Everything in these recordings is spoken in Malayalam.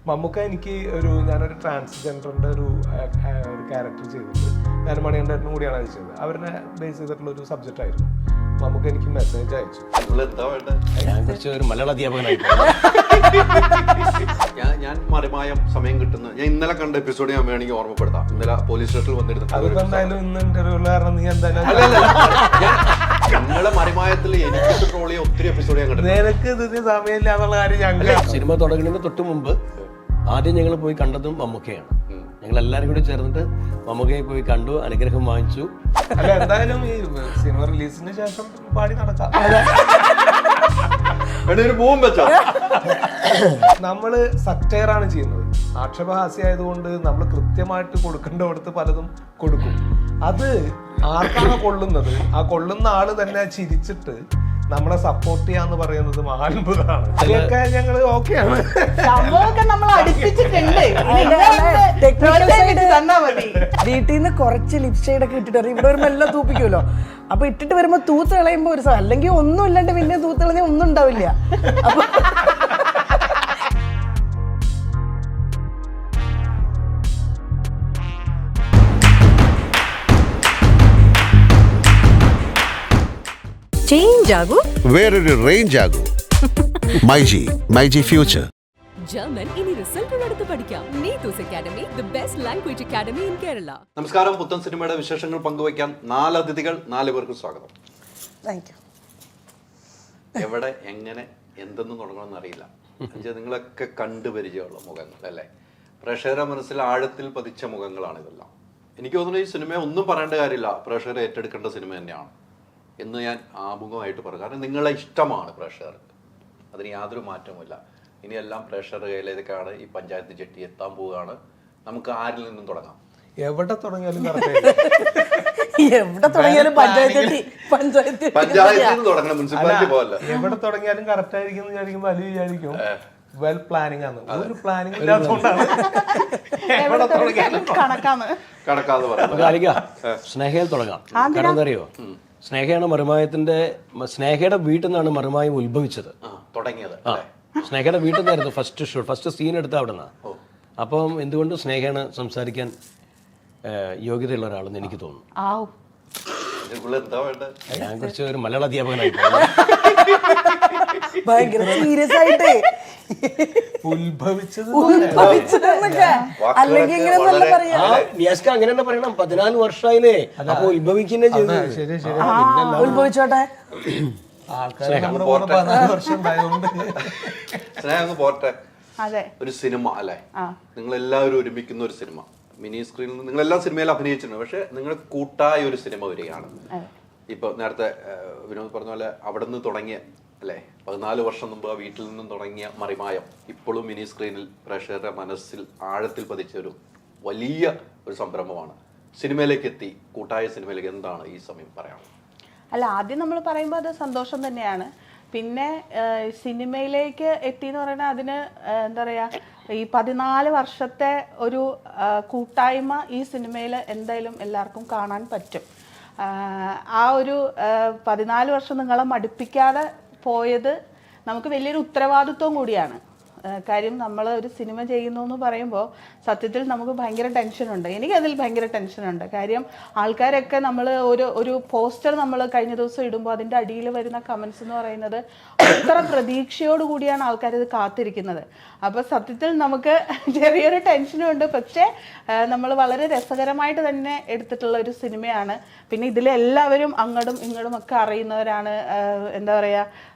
മമ്മൂക്ക എനിക്ക് ഞാനൊരു ട്രാൻസ്ജെൻഡറിൻ്റെ ഒരു ക്യാരക്ടർ ചെയ്തിട്ട് ഞാൻ മണികണ്ഠനും കൂടിയാണ് അത് ചെയ്തത്. അവരെ ബേസ് ചെയ്തിട്ടുള്ള ഒരു സബ്ജക്റ്റ് ആയിരുന്നു. മമ്മൂക്ക എനിക്ക് മെസ്സേജ് അയച്ചു. ഞാൻ കുറച്ച് ഒരു മലയാള അധ്യാപകനായിട്ട് ഞാൻ മറിമായം സമയം കിട്ടുന്ന ഞാൻ ഇന്നലെ കണ്ട എപ്പിസോഡ് ഞാൻ വേണമെങ്കിൽ ഓർമ്മപ്പെടുത്താം. ഇന്നലെ പോലീസ് സ്റ്റേഷനിൽ വന്നിരുന്നു. എന്തായാലും ഇന്ന് ഇന്റർവ്യൂല് കാരണം നീ എന്തായാലും ഞങ്ങളെ മറിമായത്തിൽ എനിക്ക് ട്രോൾ ചെയ്യാൻ ഒത്തിരി എപ്പിസോഡ് ഞാൻ കണ്ടു. നിനക്ക് ഇതിന് സമയമില്ല എന്നുള്ള കാര്യം ഞങ്ങൾ സിനിമ തുടങ്ങുന്നതിന് തൊട്ട് മുമ്പ് ആദ്യം ഞങ്ങൾ പോയി കണ്ടതും മമ്മൂക്കയാണ്. ഞങ്ങൾ എല്ലാവരും കൂടി ചേർന്നിട്ട് മമ്മൂക്കയെ പോയി കണ്ടു, അനുഗ്രഹം വാങ്ങിച്ചു. അല്ല എന്തായാലും ഈ സിനിമ റിലീസിന് ശേഷം പാടി നടക്കാം. നമ്മള് സറ്റയറാണ് ചെയ്യുന്നത്. ആക്ഷേപഹാസ്യമായതുകൊണ്ട് നമ്മൾ കൃത്യമായിട്ട് കൊടുക്കേണ്ടടുത്ത് പലതും കൊടുക്കും. അത് ആർക്കാണ് കൊള്ളുന്നത്, ആ കൊള്ളുന്ന ആള് തന്നെ ചിരിച്ചിട്ട് നമ്മളെ സപ്പോർട്ട് ചെയ്യാന്ന് പറയുന്നത് മഹാത്ഭുതമാണ്. അതൊക്കെ ഞങ്ങള് ഓക്കെയാണ്. വീട്ടിൽ നിന്ന് കുറച്ച് ലിപ്സ്റ്റൈഡ് ഒക്കെ ഇട്ടിട്ട് ഇവിടെ വരുമ്പോ എല്ലാം തൂപ്പിക്കുമല്ലോ. അപ്പൊ ഇട്ടിട്ട് വരുമ്പോ തൂത്ത് കളയുമ്പോ ഒരു അല്ലെങ്കിൽ ഒന്നും ഇല്ലാണ്ട് പിന്നെ തൂത്ത് കളഞ്ഞാൽ ഒന്നും ഉണ്ടാവില്ല. അപ്പൊ ചേഞ്ച് ആകൂ, വേറൊരു റേഞ്ച് ആകൂ. മൈജി ഫ്യൂച്ചർ. ജർമ്മൻ ഇനി റിസൾട്ടുള്ളടുത്ത് പഠിക്കാം. Neethu's academy, the best language academy in Kerala. നമസ്കാരം. പുത്തൻ സിനിമയുടെ വിശേഷങ്ങൾ പങ്കുവയ്ക്കാൻ 4 അതിഥികൾ, 4 പേർക്കും സ്വാഗതം. എവിടെ എങ്ങനെ എന്തെന്ന് തുടങ്ങണമെന്ന് അറിയില്ല. നിങ്ങളൊക്കെ കണ്ടുപരിചയമുള്ള മുഖങ്ങൾ അല്ലേ? പ്രേക്ഷകരുടെ മനസ്സിൽ ആഴത്തിൽ പതിച്ച മുഖങ്ങളാണ് ഇതെല്ലാം. എനിക്ക് തോന്നുന്നു ഈ സിനിമയെ ഒന്നും പറയേണ്ട കാര്യമില്ല, പ്രേക്ഷകരെ ഏറ്റെടുക്കേണ്ട സിനിമ തന്നെയാണ് എന്ന് ഞാൻ ആമുഖമായിട്ട് പറഞ്ഞു. കാരണം നിങ്ങളെ ഇഷ്ടമാണ് പ്രേക്ഷകർക്ക്, അതിന് യാതൊരു മാറ്റവുമില്ല. ഇനിയെല്ലാം പ്രേക്ഷകരുടെ കയ്യിലേക്കാണ് ഈ പഞ്ചായത്ത് ചെട്ടി എത്താൻ പോവുകയാണ്. നമുക്ക് ആരിൽ നിന്നും തുടങ്ങാം? എവിടെ തുടങ്ങിയാലും പഞ്ചായത്തിൽ തുടങ്ങണം, മുനിസിപ്പാലിറ്റി പോകല്ല. എവിടെ തുടങ്ങിയാലും കറക്റ്റ് ആയിരിക്കും എന്ന് വിചാരിക്കുമ്പോൾ അത് വിചാരിക്കും വെൽ പ്ലാനിങ് ആണ്. ഒരു പ്ലാനിങ് ഇല്ലാത്തതുകൊണ്ടാണ് എവിടെ തുടങ്ങിയാലും കണക്കാന്ന് പറയുന്നത്. സ്നേഹയിൽ തുടങ്ങാം. കാരണം എന്താ അറിയോ, സ്നേഹയാണ് മറിമായത്തിന്റെ, സ്നേഹയുടെ വീട്ടിൽ നിന്നാണ് മറിമായം ഉത്ഭവിച്ചത്, തുടങ്ങിയത്. സ്നേഹയുടെ വീട്ടിൽ നിന്നായിരുന്നു ഫസ്റ്റ് സീൻ എടുത്ത അവിടെ നിന്നാണ്. അപ്പം എന്തുകൊണ്ട് സ്നേഹയാണ് സംസാരിക്കാൻ യോഗ്യതയുള്ള ഒരാളെന്ന് എനിക്ക് തോന്നുന്നു. ഞാൻ കുറച്ച് ഒരു മലയാള അധ്യാപകനായിട്ട് ഭയങ്കര സീരിയസ് ആയിട്ട് അല്ലെങ്കിൽ അങ്ങനെ തന്നെ പറയണം. 14 വർഷമായില്ലേ, അപ്പൊ ഉത്ഭവിക്കുന്നേ ചെയ്തു. ഉത്ഭവിച്ചോട്ടെ. സ്നേഹം പോട്ടെ. ഒരു സിനിമ അല്ലെ, നിങ്ങൾ എല്ലാവരും ഒരുമിക്കുന്ന ഒരു സിനിമ. മിനി സ്ക്രീനിൽ നിങ്ങൾ എല്ലാ സിനിമയിലും അഭിനയിച്ചിട്ടുണ്ട്, പക്ഷെ നിങ്ങൾ കൂട്ടായ ഒരു സിനിമ വരികയാണ്. ഇപ്പൊ നേരത്തെ വിനോദ് പറഞ്ഞ പോലെ അവിടെ നിന്ന് തുടങ്ങിയ അല്ലെ, 14 വർഷം മുമ്പ് ആ വീട്ടിൽ നിന്നും തുടങ്ങിയ മറിമായം ഇപ്പോഴും മിനി സ്ക്രീനിൽ പ്രേക്ഷകരുടെ മനസ്സിൽ ആഴത്തിൽ പതിച്ച ഒരു വലിയ ഒരു സംരംഭമാണ്. സിനിമയിലേക്ക് എത്തി, കൂട്ടായ സിനിമയിലേക്ക് എന്താണ് ഈ സമയം പറയാനുള്ളത്? അല്ല, ആദ്യം നമ്മൾ പറയുമ്പോൾ അത് സന്തോഷം തന്നെയാണ്. പിന്നെ സിനിമയിലേക്ക് എത്തി എന്ന് പറയുന്നത് അതിന് എന്താ പറയുക, ഈ 14 വർഷത്തെ ഒരു കൂട്ടായ്മ ഈ സിനിമയിൽ എന്തായാലും എല്ലാവർക്കും കാണാൻ പറ്റും. ആ ഒരു 14 വർഷം നിങ്ങളെ മടുപ്പിക്കാതെ പോയത് നമുക്ക് വലിയൊരു ഉത്തരവാദിത്വം കൂടിയാണ്. കാര്യം നമ്മൾ ഒരു സിനിമ ചെയ്യുന്നു എന്ന് പറയുമ്പോൾ സത്യത്തിൽ നമുക്ക് ഭയങ്കര ടെൻഷനുണ്ട്. എനിക്കതിൽ ഭയങ്കര ടെൻഷനുണ്ട്. കാര്യം ആൾക്കാരൊക്കെ നമ്മൾ ഒരു പോസ്റ്റർ നമ്മൾ കഴിഞ്ഞ ദിവസം ഇടുമ്പോൾ അതിൻ്റെ അടിയിൽ വരുന്ന കമൻസ് എന്ന് പറയുന്നത് അത്ര പ്രതീക്ഷയോട് കൂടിയാണ് ആൾക്കാരിത് കാത്തിരിക്കുന്നത്. അപ്പോൾ സത്യത്തിൽ നമുക്ക് ചെറിയൊരു ടെൻഷനുണ്ട്. പക്ഷേ നമ്മൾ വളരെ രസകരമായിട്ട് തന്നെ എടുത്തിട്ടുള്ള ഒരു സിനിമയാണ്. പിന്നെ ഇതിലെല്ലാവരും അങ്ങോട്ടും ഇങ്ങോട്ടും ഒക്കെ അറിയുന്നവരാണ്. എന്താ പറയുക,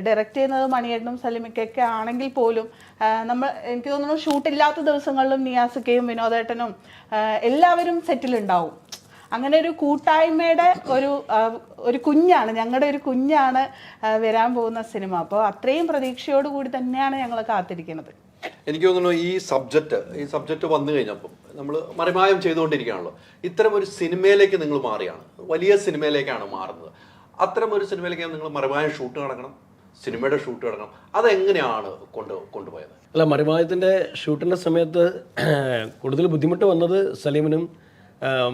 ഡയറക്റ്റ് ചെയ്യുന്നത് മണിയേട്ടനും സലിമിക്കൊക്കെ ആണെങ്കിൽ പോലും എനിക്ക് തോന്നുന്നു ഷൂട്ടില്ലാത്ത ദിവസങ്ങളിലും നിയാസിക്കയും വിനോദേട്ടനും എല്ലാവരും സെറ്റിലുണ്ടാവും. അങ്ങനെ ഒരു കൂട്ടായ്മയുടെ ഒരു കുഞ്ഞാണ്, ഞങ്ങളുടെ ഒരു കുഞ്ഞാണ് വരാൻ പോകുന്ന സിനിമ. അപ്പോൾ അത്രയും പ്രതീക്ഷയോടുകൂടി തന്നെയാണ് ഞങ്ങൾ കാത്തിരിക്കുന്നത്. എനിക്ക് തോന്നുന്നു ഈ സബ്ജക്റ്റ് വന്നു കഴിഞ്ഞപ്പോൾ നമ്മൾ മറിമായം ചെയ്തുകൊണ്ടിരിക്കുകയാണല്ലോ. ഇത്തരം ഒരു സിനിമയിലേക്ക് നിങ്ങൾ മാറിയാണ്, വലിയ സിനിമയിലേക്കാണ് മാറുന്നത്. അത്തരം ഒരു സിനിമയിലേക്ക് നിങ്ങൾ മറിമായം ഷൂട്ട് നടക്കണം, സിനിമയുടെ ഷൂട്ട് നടക്കണം, അതെങ്ങനെയാണ് കൊണ്ടുപോയത്? അല്ല, മറിമായത്തിന്റെ ഷൂട്ടിന്റെ സമയത്ത് കൂടുതൽ ബുദ്ധിമുട്ട് വന്നത് സലീമിനും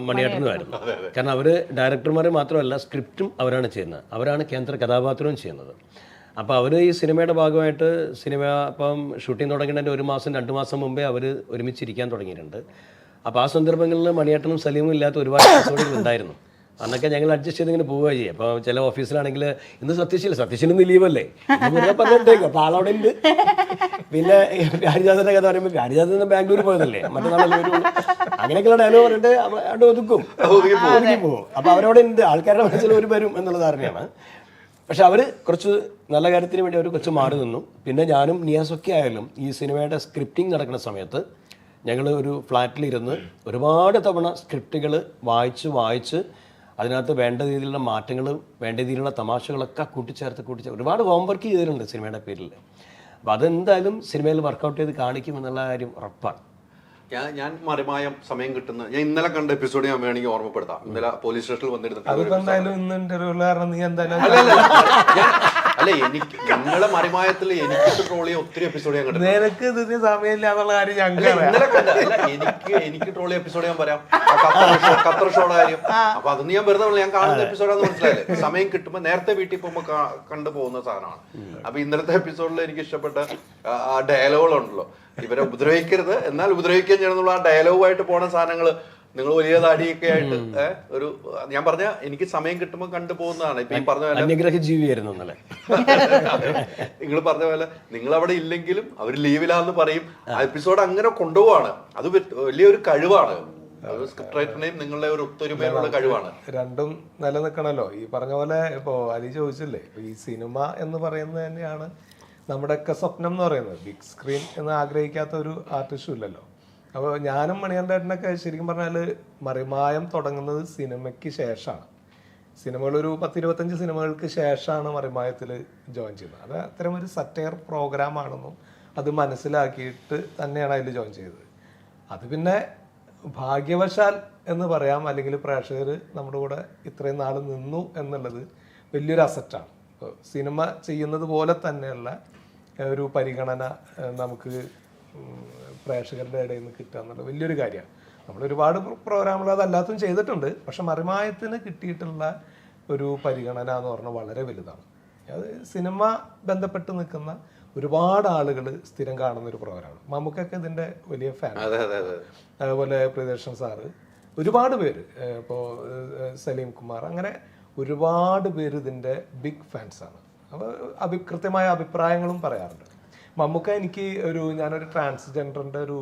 മണിയേട്ടനുമായിരുന്നു. കാരണം അവര് ഡയറക്ടർമാരെ മാത്രമല്ല, സ്ക്രിപ്റ്റും അവരാണ് ചെയ്യുന്നത്, അവരാണ് കേന്ദ്ര കഥാപാത്രവും ചെയ്യുന്നത്. അപ്പോൾ അവർ ഈ സിനിമയുടെ ഭാഗമായിട്ട് സിനിമ ഇപ്പം ഷൂട്ടിംഗ് തുടങ്ങുന്നതിൻ്റെ 1 മാസം 2 മാസം മുമ്പേ അവർ ഒരുമിച്ചിരിക്കാൻ തുടങ്ങിയിട്ടുണ്ട്. അപ്പോൾ ആ സന്ദർഭങ്ങളിൽ മണിയേട്ടനും സലീമും ഇല്ലാത്ത ഒരുപാട് എപ്പിസോഡുകൾ ഉണ്ടായിരുന്നു. അന്നൊക്കെ ഞങ്ങൾ അഡ്ജസ്റ്റ് ചെയ്ത് ഇങ്ങനെ പോവുക ചെയ്യും. അപ്പോൾ ചില ഓഫീസിലാണെങ്കിൽ ഇന്ന് സത്യശീലന്ന് ലീവല്ലേ പറഞ്ഞിട്ടേക്കും, അപ്പോൾ ആളവിടെ ഉണ്ട്. പിന്നെ പ്യാരിജാതൻ്റെ കഥ പറയുമ്പോൾ പ്യാരിജാതൻ ബാംഗ്ലൂർ പോയതല്ലേ, മറ്റന്നാളെ വരുള്ളൂ, അങ്ങനെയൊക്കെയുള്ള ഡയലോഗ് പറഞ്ഞിട്ട് അവിടെ ഒതുക്കും, ഒതുങ്ങി പോകും. അപ്പോൾ അവരവിടെ ഉണ്ട്, ആൾക്കാരുടെ മനസ്സിൽ ഒരു വരും എന്നുള്ള ധാരണയാണ്. പക്ഷെ അവർ കുറച്ച് നല്ല കാര്യത്തിന് വേണ്ടി അവർ കുറച്ച് മാറി നിന്നു. പിന്നെ ഞാനും നിയാസൊക്കെ ആയാലും ഈ സിനിമയുടെ സ്ക്രിപ്റ്റിംഗ് നടക്കുന്ന സമയത്ത് ഞങ്ങൾ ഒരു ഫ്ലാറ്റിലിരുന്ന് ഒരുപാട് തവണ സ്ക്രിപ്റ്റുകൾ വായിച്ച് അതിനകത്ത് വേണ്ട രീതിയിലുള്ള മാറ്റങ്ങൾ, വേണ്ട രീതിയിലുള്ള തമാശകളൊക്കെ കൂട്ടിച്ചേർത്ത് ഒരുപാട് ഹോംവർക്ക് ചെയ്തിട്ടുണ്ട് സിനിമയുടെ പേരിൽ. അപ്പോൾ അതെന്തായാലും സിനിമയിൽ വർക്കൗട്ട് ചെയ്ത് കാണിക്കും എന്നുള്ള കാര്യം ഉറപ്പാണ്. ഞാൻ മറിമായം സമയം കിട്ടുന്ന ഞാൻ ഇന്നലെ കണ്ട എപ്പിസോഡ് ഞാൻ വേണമെങ്കിൽ ഓർമ്മപ്പെടുത്താം. ഇന്നലെ പോലീസ് സ്റ്റേഷനിൽ അല്ല, എനിക്ക് നിങ്ങളെ മറിമായത്തിൽ എനിക്ക് ട്രോൾ ചെയ്യാൻ ഒത്തിരി എപ്പിസോഡ് ഞാൻ കണ്ടു. എനിക്ക് ട്രോൾ ചെയ്യാൻ എപ്പിസോഡ് ഞാൻ പറയാം, ഖത്തർ ഷോയുടെ കാര്യം. അപ്പൊ അതൊന്നും ഞാൻ വെറുതെ ഞാൻ കാണുന്ന എപ്പിസോഡാന്ന് മനസ്സിലായില്ലേ. സമയം കിട്ടുമ്പോൾ നേരത്തെ വീട്ടിൽ പോകുമ്പോൾ കണ്ടു പോകുന്ന സാധനമാണ്. അപ്പൊ ഇന്നലത്തെ എപ്പിസോഡിൽ എനിക്ക് ഇഷ്ടപ്പെട്ട ആ ഡയലോഗുകളുണ്ടല്ലോ, ഇവരെ ഉപദ്രവിക്കരുത് എന്നാൽ ഉപദ്രവിക്കാൻ ചെയ്യണമെന്നുള്ള ആ ഡയലോഗുമായിട്ട് പോണ സാധനങ്ങൾ നിങ്ങൾ വലിയ താടിയൊക്കെ ആയിട്ട് ഒരു ഞാൻ പറഞ്ഞ എനിക്ക് സമയം കിട്ടുമ്പോൾ കണ്ടു പോകുന്നതാണ്. ഇപ്പൊ ഈ പറഞ്ഞ പോലെ അന്യഗ്രഹ ജീവിയായിരുന്നു ഇന്നലെ. നിങ്ങൾ പറഞ്ഞ പോലെ നിങ്ങൾ അവിടെ ഇല്ലെങ്കിലും അവർ ലീവിലാന്ന് പറയും. ആ എപ്പിസോഡ് അങ്ങനെ കൊണ്ടുപോവാണ്. അത് വലിയൊരു കഴിവാണ്. സ്ക്രിപ്റ്റ് റൈറ്ററിനെയും നിങ്ങളുടെ ഒരു ഒത്തൊരുമയുള്ള കഴിവാണ്. രണ്ടും നിലനിൽക്കണല്ലോ. ഈ പറഞ്ഞ പോലെ ഇപ്പോ അലി ചോദിച്ചില്ലേ, ഈ സിനിമ എന്ന് പറയുന്നത് തന്നെയാണ് നമ്മുടെയൊക്കെ സ്വപ്നം എന്ന് പറയുന്നത്. ബിഗ് സ്ക്രീൻ എന്ന് ആഗ്രഹിക്കാത്ത ഒരു ആർട്ടിസ്റ്റും ഇല്ലല്ലോ. അപ്പോൾ ഞാനും മണികണ്ഠേട്ടനൊക്കെ ശരിക്കും പറഞ്ഞാൽ മറിമായം തുടങ്ങുന്നത് സിനിമയ്ക്ക് ശേഷമാണ്. സിനിമകളൊരു 10-25 സിനിമകൾക്ക് ശേഷമാണ് മറിമായത്തിൽ ജോയിൻ ചെയ്യുന്നത്. അത് അത്തരമൊരു സറ്റയർ പ്രോഗ്രാം ആണെന്നും അത് മനസ്സിലാക്കിയിട്ട് തന്നെയാണ് അതിൽ ജോയിൻ ചെയ്തത്. അത് പിന്നെ ഭാഗ്യവശാൽ എന്ന് പറയാം, അല്ലെങ്കിൽ പ്രേക്ഷകർ നമ്മുടെ കൂടെ ഇത്രയും നാൾ നിന്നു എന്നുള്ളത് വലിയൊരു അസറ്റാണ്. ഇപ്പോൾ സിനിമ ചെയ്യുന്നത് പോലെ തന്നെയുള്ള ഒരു പരിഗണന നമുക്ക് പ്രേക്ഷകരുടെ ഇടയിൽ നിന്ന് കിട്ടുക എന്നുള്ളത് വലിയൊരു കാര്യമാണ്. നമ്മൾ ഒരുപാട് പ്രോഗ്രാമുകൾ അതല്ലാത്തും ചെയ്തിട്ടുണ്ട്, പക്ഷെ മറിമായത്തിന് കിട്ടിയിട്ടുള്ള ഒരു പരിഗണന എന്ന് പറഞ്ഞാൽ വളരെ വലുതാണ്. അത് സിനിമ ബന്ധപ്പെട്ട് നിൽക്കുന്ന ഒരുപാട് ആളുകൾ സ്ഥിരം കാണുന്ന ഒരു പ്രോഗ്രാമാണ്. മമ്മൂക്കൊക്കെ ഇതിൻ്റെ വലിയ ഫാൻ. അതുപോലെ പ്രിയദർശൻ സാറ്, ഒരുപാട് പേര്, ഇപ്പോൾ സലീം കുമാർ, അങ്ങനെ ഒരുപാട് പേര് ഇതിൻ്റെ ബിഗ് ഫാൻസാണ്. അപ്പോൾ കൃത്യമായ അഭിപ്രായങ്ങളും പറയാറുണ്ട്. മമ്മൂക്ക എനിക്ക് ഞാനൊരു ട്രാൻസ്ജെൻഡറിൻ്റെ ഒരു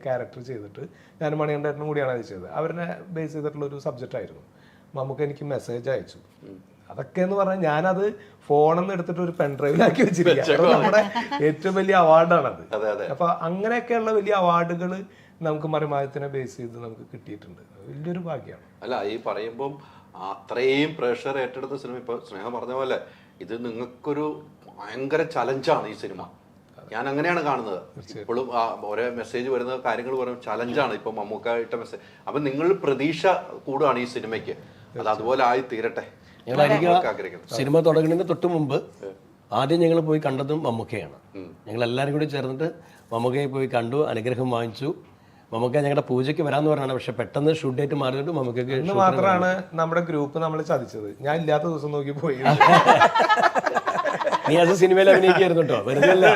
ക്യാരക്ടർ ചെയ്തിട്ട് ഞാൻ മണികണ്ഠേട്ടനും കൂടിയാണ് അത് ചെയ്തത്. അവരെ ബേസ് ചെയ്തിട്ടുള്ള ഒരു സബ്ജക്റ്റ് ആയിരുന്നു. മമ്മൂക്ക എനിക്ക് മെസ്സേജ് അയച്ചു. അതൊക്കെ എന്ന് പറഞ്ഞാൽ ഞാനത് ഫോണിൽ നിന്ന് എടുത്തിട്ട് ഒരു പെൻഡ്രൈവിലാക്കി വെച്ചിരിക്കുക. നമ്മുടെ ഏറ്റവും വലിയ അവാർഡാണത്. അപ്പൊ അങ്ങനെയൊക്കെയുള്ള വലിയ അവാർഡുകൾ നമുക്ക് മറിമായത്തിനെ ബേസ് ചെയ്ത് നമുക്ക് കിട്ടിയിട്ടുണ്ട്. വലിയൊരു ഭാഗ്യമാണ്. അല്ല, ഈ പറയുമ്പം അത്രയും പ്രഷർ ഏറ്റെടുത്ത സിനിമ, ഇപ്പൊ സ്നേഹ പറഞ്ഞ പോലെ ഇത് നിങ്ങൾക്കൊരു ഭയങ്കര ചലഞ്ചാണ് ഈ സിനിമ. ഞാൻ അങ്ങനെയാണ് കാണുന്നത്. ഇപ്പോഴും ഓരോ മെസ്സേജ് വരുന്ന കാര്യങ്ങൾ പറയുമ്പോൾ ചലഞ്ചാണ്. ഇപ്പൊ മമ്മൂക്ക ഇട്ട മെസ്സേജ്, അപ്പൊ നിങ്ങൾ പ്രതീക്ഷ കൂടുകയാണ് ഈ സിനിമയ്ക്ക്. അത് അതുപോലെ ആയി തീരട്ടെ. സിനിമ തുടങ്ങുന്നതിന് തൊട്ട് മുമ്പ് ആദ്യം ഞങ്ങൾ പോയി കണ്ടതും മമ്മൂക്കയാണ്. ഞങ്ങൾ എല്ലാവരും കൂടി ചേർന്നിട്ട് മമ്മൂക്കയെ പോയി കണ്ടു, അനുഗ്രഹം വാങ്ങിച്ചു. മമ്മൂക്ക ഞങ്ങളുടെ പൂജയ്ക്ക് വരാന്ന് പറഞ്ഞാണ്, പക്ഷെ പെട്ടെന്ന് ഷൂട്ട് ഡേറ്റ് മാറിയിട്ട് മമ്മൂക്കയ്ക്ക് ഇന്ന് മാത്രമാണ് നമ്മുടെ ഗ്രൂപ്പ് നമ്മൾ ചതിച്ചത്. ഞാൻ ഇല്ലാത്ത ദിവസം നോക്കി പോയി. നീ അത് സിനിമയിൽ അഭിനയിക്കായിരുന്നു കേട്ടോ, വെറുതെ അല്ല,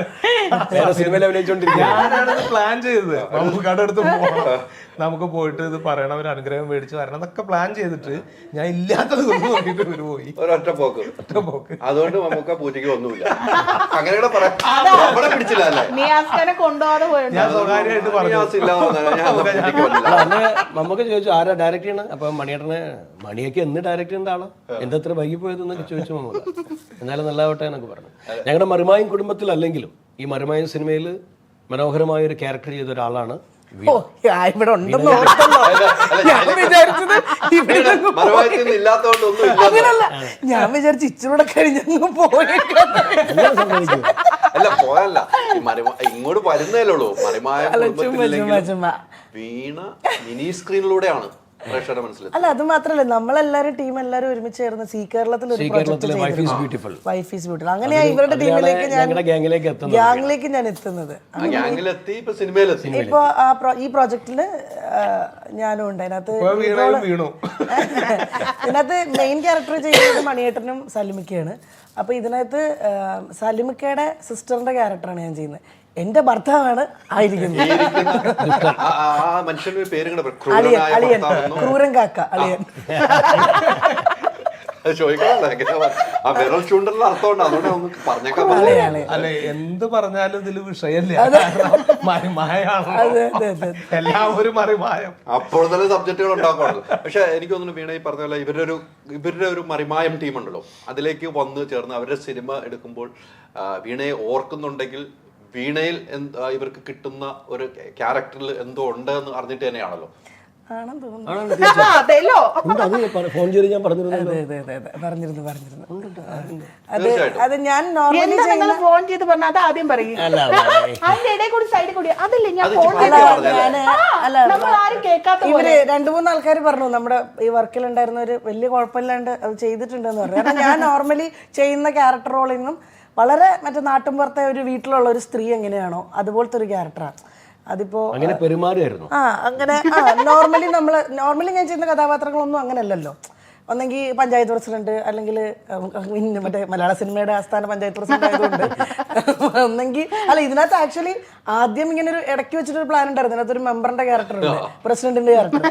സിനിമയിൽ അഭിനയിച്ചോണ്ടിരിക്കുകയാണ്. പ്ലാൻ ചെയ്തത് മമ്മൂക്കയുടെ അടുത്ത് പോകണം, നമുക്ക് പോയിട്ട് ഇത് പറയണം, ഒരു അനുഗ്രഹം മേടിച്ച് വരണം എന്നൊക്കെ പ്ലാൻ ചെയ്തിട്ട് ഞാൻ ഇല്ലാത്ത ദിവസം നോക്കിയിട്ട് ഇവര് പോയി. ഒരൊറ്റ പോക്ക്. അതുകൊണ്ട് മമ്മൂക്ക പൂജയ്ക്ക് ഒന്നുമില്ല. അങ്ങനെയുള്ള പിടിച്ചില്ല. ഞാൻ സ്വകാര്യമായിട്ട് പറഞ്ഞു. മമ്മൂക്ക ചോദിച്ചു ആരാ ഡയറക്ട് ചെയ്യണം. അപ്പൊ മണിയൊക്കെ എന്ന് ഡയറക്ട് ചെയ്യേണ്ട ആളോ, എന്തത്ര വൈകി പോയതെന്നൊക്കെ ചോദിച്ചു മമ്മൂക്ക. എന്നാലും നല്ലതാവട്ടെ എന്നൊക്കെ പറഞ്ഞു. ഞങ്ങളുടെ മറിമായം കുടുംബത്തിലല്ലെങ്കിലും ഈ മറിമായം സിനിമയിൽ മനോഹരമായ ഒരു ക്യാരക്ടർ ചെയ്ത ഒരാളാണ്. ഇവിടെ ഉണ്ടെന്ന് ഓർത്തല്ലോ. ഞാൻ വിചാരിച്ചത് അങ്ങനല്ല, ഞാൻ വിചാരിച്ചു ഇച്ചിരൂടെ കഴിഞ്ഞങ്ങ് പോയേക്കാം. അല്ല പോയല്ല, ഇങ്ങോട്ട് വരുന്നേലുള്ളൂ. മറിമായ വീണ മിനി സ്ക്രീനിലൂടെയാണ് പ്രേക്ഷകരുടെ മനസ്സിലെത്തി. അല്ല, അത് മാത്രല്ല, നമ്മളെല്ലാരും ടീം എല്ലാരും ഒരുമിച്ച് ചേർന്ന് സി കേരളത്തിൽ ഒരു കേരളത്തിലെ wife is beautiful wife is beautiful. അങ്ങനെയാ ഇവരുടെ ടീമിലേക്ക് ഞങ്ങളുടെ ഗ്യാങ്ങിലേക്ക് എത്തുന്നത്. ഗ്യാങ്ങിലേക്ക് ഞാൻ എത്തുന്നത്. ആ ഗ്യാങ്ങിലെത്തി, ഇപ്പൊ സിനിമയിലെത്തി. ഇപ്പൊ ഈ പ്രോജക്റ്റില് ഞാനും ഉണ്ട്. അതിനകത്ത് വീണു ഇതിനകത്ത് മെയിൻ ക്യാരക്ടർ ചെയ്യുന്നത് മണിയേട്ടനും സലിമിക്കയാണ്. അപ്പൊ ഇതിനകത്ത് സലിമിക്കയുടെ സിസ്റ്ററിന്റെ ക്യാരക്ടറാണ് ഞാൻ ചെയ്യുന്നത്. എന്റെ ഭർത്താവാണ് ആയിരിക്കുന്നത്. ആ മനുഷ്യന്റെ പേര് ഇങ്ങനെ പറ. അളിയൻ, ക്രൂരനായ അളിയൻ, ഭർത്താവെന്നോ? ക്രൂരൻ കാക്ക, അളിയൻ. അത് ചോദിക്കണല്ലോ, എങ്ങനെയാ ആ വിരൽ ചൂണ്ടലിന്റെ അർത്ഥം ഉണ്ട്, അതുകൊണ്ട് നമുക്ക് പറഞ്ഞേക്കാൻ അല്ലെ, എന്ത് പറഞ്ഞാലും ഇതില് വിഷയമില്ല. മറിമായാണ് എല്ലാവരും മറിമായം. അപ്പോൾ തന്നെ സബ്ജക്റ്റുകൾ ഉണ്ടാക്കാറുള്ളൂ. പക്ഷെ എനിക്ക് തോന്നുന്നു വീണ ഈ പറഞ്ഞ പോലെ ഇവരുടെ ഒരു മറിമായം ടീം ഉണ്ടല്ലോ, അതിലേക്ക് വന്ന് ചേർന്ന് അവരുടെ സിനിമ എടുക്കുമ്പോൾ വീണയെ ഓർക്കുന്നുണ്ടെങ്കിൽ വീണയിൽ ഇവർക്ക് കിട്ടുന്ന ഒരു ക്യാരക്ടറിൽ എന്തോ ഉണ്ട് എന്ന് അറിഞ്ഞിട്ട് തന്നെയാണല്ലോ. ആണെന്ന് തോന്നുന്നു. അതെല്ലോ ഫോൺ ചെയ്ത് ഞാൻ പറഞ്ഞിരുന്നു. പറഞ്ഞിരുന്നു. അത് ഞാൻ നോർമലി നിങ്ങൾ ഫോൺ ചെയ്ത് പറഞ്ഞ അത് ആദ്യം പറയും. അതിന്റെ ഇടയിൽ കൂടി സൈഡിൽ കൂടി അതല്ലേ ഞാൻ ഫോൺ നമ്മൾ ആരും കേൾക്കാത്ത. ഇവര് 2-3 ആൾക്കാർ പറഞ്ഞു നമ്മുടെ ഈ വർക്കിലുണ്ടായിരുന്നവര് വലിയ കുഴപ്പമില്ലാണ്ട് അത് ചെയ്തിട്ടുണ്ടെന്ന് പറഞ്ഞു. കാരണം ഞാൻ നോർമലി ചെയ്യുന്ന ക്യാരക്ടർ റോളിൽ നിന്നും വളരെ മറ്റേ നാട്ടുമ്പുറത്തെ ഒരു വീട്ടിലുള്ള ഒരു സ്ത്രീ എങ്ങനെയാണോ അതുപോലത്തെ ഒരു ക്യാരക്ടറാണ്. അതിപ്പോ അങ്ങനെ പെരുമാറിയായിരുന്നു. അങ്ങനെ നോർമലി ഞാൻ ചെയ്യുന്ന കഥാപാത്രങ്ങളൊന്നും അങ്ങനെയല്ലല്ലോ. ഒന്നെങ്കിൽ പഞ്ചായത്ത് പ്രസിഡന്റ്, അല്ലെങ്കിൽ മറ്റേ മലയാള സിനിമയുടെ ആസ്ഥാന പഞ്ചായത്ത് പ്രസിഡന്റ് ആയതുകൊണ്ട് ഒന്നെങ്കിൽ അല്ല, ഇതിനകത്ത് ആക്ച്വലി ആദ്യം ഇങ്ങനെ ഒരു ഇടയ്ക്ക് വെച്ചിട്ടൊരു പ്ലാൻ ഉണ്ടായിരുന്നു. ഇതിനകത്ത് ഒരു മെമ്പറിന്റെ ക്യാരക്ടർ ഉണ്ട്, പ്രസിഡന്റിന്റെ ക്യാരക്ടർ.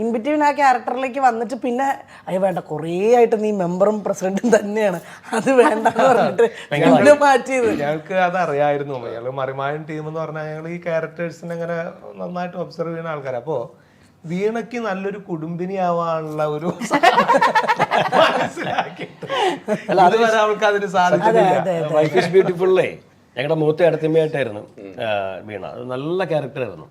ഇൻബിറ്റ്വീൻ ആ ക്യാരക്ടറിലേക്ക് വന്നിട്ട് പിന്നെ അയ്യോ വേണ്ട, കുറേ ആയിട്ട് നീ മെമ്പറും പ്രസിഡന്റും തന്നെയാണ്, അത് വേണ്ടെന്ന് പറഞ്ഞിട്ട് മാറ്റിയത്. ഞങ്ങൾക്ക് അത് അറിയായിരുന്നു. ഞങ്ങൾ മറിമായൻ ടീം എന്ന് പറഞ്ഞാൽ ഞങ്ങൾ ഈ ക്യാരക്ടേഴ്സിനെ അങ്ങനെ നന്നായിട്ട് ഒബ്സർവ് ചെയ്യുന്ന ആൾക്കാർ. അപ്പോ വീണയ്ക്ക് നല്ലൊരു കുടുംബിനി ആവാനുള്ള ഒരു മനസ്സിലാക്കിയിട്ട് അതുവരെ അവൾക്ക് അതിന് സാധിച്ചിട്ടില്ല. വൈഫ് ഈസ് ബ്യൂട്ടിഫുള്ളേ ഞങ്ങളുടെ മൂത്ത അടുത്തമ്മയായിട്ടായിരുന്നു വീണ. അത് നല്ല ക്യാരക്ടറായിരുന്നു,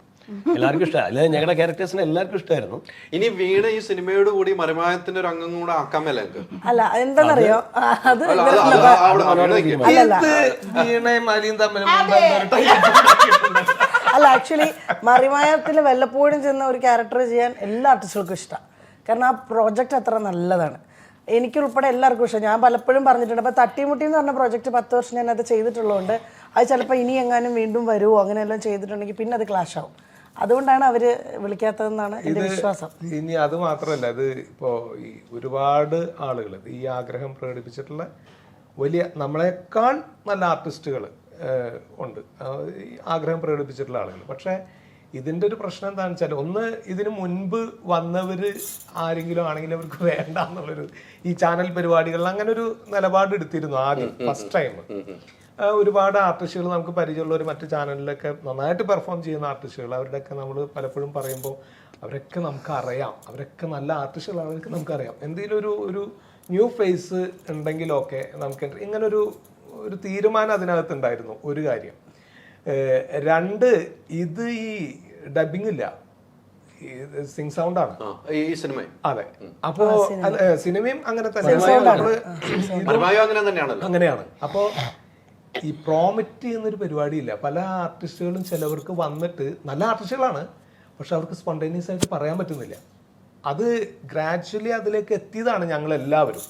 എല്ലാവർക്കും ഇഷ്ടമായി. അല്ലെ, ഞങ്ങളുടെ ക്യാരക്ടേഴ്സിന് എല്ലാവർക്കും ഇഷ്ടമായിരുന്നു. ഇനി വീണ ഈ സിനിമയോട് കൂടി മറിമായത്തിന്റെ ഒരു അംഗം കൂടെ ആക്കാൻ മേലെ അല്ല, എന്താണെന്നറിയോ, അത് വീണയും അലിയും തമ്മിൽ അല്ല, ആക്ച്വലി മറിമായത്തിൽ വല്ലപ്പോഴും ചെന്ന ഒരു ക്യാരക്ടർ ചെയ്യാൻ എല്ലാ ആർട്ടിസ്റ്റുകൾക്കും ഇഷ്ടമാണ്. കാരണം ആ പ്രോജക്റ്റ് അത്ര നല്ലതാണ്. എനിക്കുൾപ്പെടെ എല്ലാവർക്കും ഇഷ്ടം. ഞാൻ പലപ്പോഴും പറഞ്ഞിട്ടുണ്ട്. അപ്പോൾ തട്ടിമുട്ടി എന്ന് പറഞ്ഞ പ്രോജക്റ്റ് 10 വർഷം ഞാൻ അത് ചെയ്തിട്ടുള്ളതുകൊണ്ട് അത് ചിലപ്പോൾ ഇനി എങ്ങാനും വീണ്ടും വരുമോ അങ്ങനെയെല്ലാം ചെയ്തിട്ടുണ്ടെങ്കിൽ പിന്നെ അത് ക്ലാഷ് ആവും. അതുകൊണ്ടാണ് അവർ വിളിക്കാത്തതെന്നാണ് എൻ്റെ വിശ്വാസം. ഇനി അത് മാത്രമല്ല, ഇത് ഇപ്പോൾ ഈ ഒരുപാട് ആളുകൾ ഈ ആഗ്രഹം പ്രകടിപ്പിച്ചിട്ടുള്ള വലിയ നമ്മളെക്കാൾ നല്ല ആർട്ടിസ്റ്റുകൾ ഉണ്ട്, ആഗ്രഹം പ്രകടിപ്പിച്ചിട്ടുള്ള ആളുകൾ. പക്ഷേ ഇതിൻ്റെ ഒരു പ്രശ്നം എന്താണെന്ന് വെച്ചാൽ, ഒന്ന് ഇതിന് മുൻപ് വന്നവർ ആരെങ്കിലും ആണെങ്കിലും അവർക്ക് വേണ്ട എന്നുള്ളൊരു ഈ ചാനൽ പരിപാടികളിൽ അങ്ങനെ ഒരു നിലപാട് എടുത്തിരുന്നു ആദ്യം ഫസ്റ്റ് ടൈം. ഒരുപാട് ആർട്ടിസ്റ്റുകൾ നമുക്ക് പരിചയമുള്ളവർ മറ്റു ചാനലിലൊക്കെ നന്നായിട്ട് പെർഫോം ചെയ്യുന്ന ആർട്ടിസ്റ്റുകൾ, അവരുടെയൊക്കെ നമ്മൾ പലപ്പോഴും പറയുമ്പോൾ അവരൊക്കെ നമുക്കറിയാം, അവരൊക്കെ നല്ല ആർട്ടിസ്റ്റുകളാണ്, അവർക്ക് നമുക്കറിയാം. എന്തെങ്കിലും ഒരു ന്യൂ ഫേസ് ഉണ്ടെങ്കിലൊക്കെ നമുക്ക് ഇങ്ങനൊരു തീരുമാനം അതിനകത്ത് ഉണ്ടായിരുന്നു. ഒരു കാര്യം. 2, ഇത് ഈ ഡബിങ് ഇല്ല, സിംഗ് സൗണ്ട് ആണ് ഈ സിനിമ. അതെ, അപ്പോ സിനിമയും അങ്ങനെ അങ്ങനെയാണ്. അപ്പോ ഈ പ്രോമിറ്റ് എന്നൊരു പരിപാടിയില്ല. പല ആർട്ടിസ്റ്റുകളും ചിലവർക്ക് വന്നിട്ട് നല്ല ആർട്ടിസ്റ്റുകളാണ്, പക്ഷെ അവർക്ക് സ്പോണ്ടേനിയസ് ആയിട്ട് പറയാൻ പറ്റുന്നില്ല. അത് ഗ്രാജുവലി അതിലേക്ക് എത്തിയതാണ് ഞങ്ങൾ എല്ലാവരും.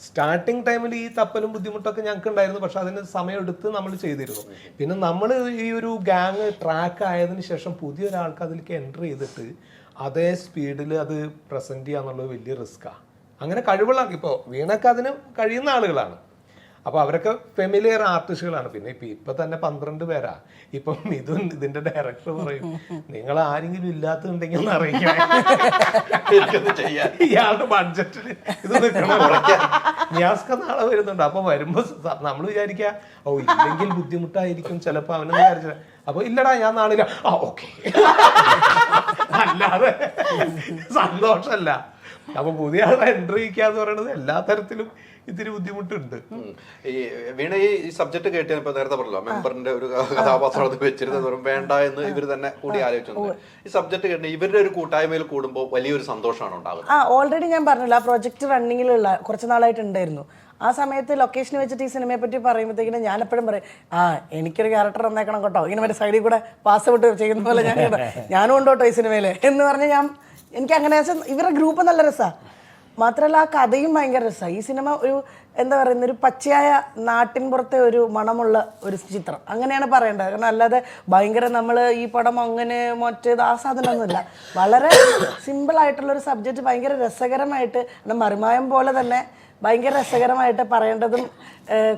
സ്റ്റാർട്ടിങ് ടൈമിൽ ഈ തപ്പലും ബുദ്ധിമുട്ടൊക്കെ ഞങ്ങൾക്ക് ഉണ്ടായിരുന്നു, പക്ഷെ അതിന് സമയമെടുത്ത് നമ്മൾ ചെയ്തിരുന്നു. പിന്നെ നമ്മൾ ഈ ഒരു ഗ്യാങ് ട്രാക്ക് ആയതിനു ശേഷം പുതിയൊരാൾക്ക് അതിലേക്ക് എൻ്റർ ചെയ്തിട്ട് അതേ സ്പീഡിൽ അത് പ്രസൻറ്റ് ചെയ്യുക എന്നുള്ളത് വലിയ റിസ്ക്കാണ്. അങ്ങനെ കഴിവുള്ള ഇപ്പോൾ വീണൊക്കെ അതിന് കഴിയുന്ന ആളുകളാണ്. അപ്പോൾ അവരൊക്കെ ഫെമിലിയർ ആർട്ടിസ്റ്റുകളാണ്. പിന്നെ ഇപ്പം തന്നെ 12 പേരാ. ഇപ്പം ഇതിന്റെ ഡയറക്ടർ പറയും, നിങ്ങൾ ആരെങ്കിലും ഇല്ലാത്തുണ്ടെങ്കിൽ ഒന്ന് അറിയിക്കാം, ഇയാളുടെ ബഡ്ജറ്റിൽ ഇത് നിൽക്കണം. ന്യാസ്ക നാളെ വരുന്നുണ്ട്. അപ്പൊ വരുമ്പോ നമ്മൾ വിചാരിക്കുക ഓ ഇല്ലെങ്കിൽ ബുദ്ധിമുട്ടായിരിക്കും ചിലപ്പോ അവനെന്ന് വിചാരിച്ച. അപ്പൊ ഇല്ലടാ ഞാൻ നാളില്ല, ആ ഓക്കെ, അല്ലാതെ സന്തോഷമല്ല. അപ്പൊ പുതിയ ആളെ എൻട്രി ചെയ്യാന്ന് പറയുന്നത് എല്ലാ തരത്തിലും ഇത്തിരി ബുദ്ധിമുട്ടുണ്ട്. ഈ വീണ ഈ സബ്ജക്ട് കേട്ട് ഇപ്പൊ നേരത്തെ പറഞ്ഞല്ലോ, മെമ്പറിന്റെ ഒരു കഥാപാത്രം വെച്ചിരുന്നത് വേണ്ട എന്ന് ഇവർ തന്നെ കൂടി ആലോചിച്ചു. ഈ സബ്ജക്ട് കേട്ട് ഇവരുടെ ഒരു കൂട്ടായ്മയിൽ കൂടുമ്പോൾ വലിയൊരു സന്തോഷമാണ് ഉണ്ടാകുന്നത്. ഓൾറെഡി ഞാൻ പറഞ്ഞല്ലോ, ആ പ്രോജക്ട് റണ്ണിങ്ങിലുള്ള കുറച്ച് നാളായിട്ട് ഉണ്ടായിരുന്നു. ആ സമയത്ത് ലൊക്കേഷനിൽ വെച്ചിട്ട് ഈ സിനിമയെ പറ്റി പറയുമ്പോഴത്തേക്കിനും ഞാൻ എപ്പോഴും പറയും, എനിക്കൊരു ക്യാരക്ടർ തന്നേക്കണം കേട്ടോ, ഇങ്ങനെ മറ്റേ സൈഡിൽ കൂടെ പാസ് വിട്ട് ചെയ്യുന്ന പോലെ ഞാനും ഉണ്ട് കേട്ടോ ഈ സിനിമയിൽ എന്ന് പറഞ്ഞ് ഞാൻ എനിക്ക് അങ്ങനെ ഇവരുടെ ഗ്രൂപ്പ് നല്ല രസമാണ്. മാത്രമല്ല ആ കഥയും ഭയങ്കര രസമാണ്. ഈ സിനിമ ഒരു എന്താ പറയുന്ന ഒരു പച്ചയായ നാട്ടിൻ പുറത്തെ ഒരു മണമുള്ള ഒരു ചിത്രം അങ്ങനെയാണ് പറയേണ്ടത്. കാരണം അല്ലാതെ ഭയങ്കര നമ്മൾ ഈ പടം അങ്ങനെ മറ്റേത് ആ സാധനമൊന്നുമില്ല. വളരെ സിമ്പിളായിട്ടുള്ളൊരു സബ്ജക്റ്റ് ഭയങ്കര രസകരമായിട്ട്, മറിമായം പോലെ തന്നെ ഭയങ്കര രസകരമായിട്ട് പറയേണ്ടതും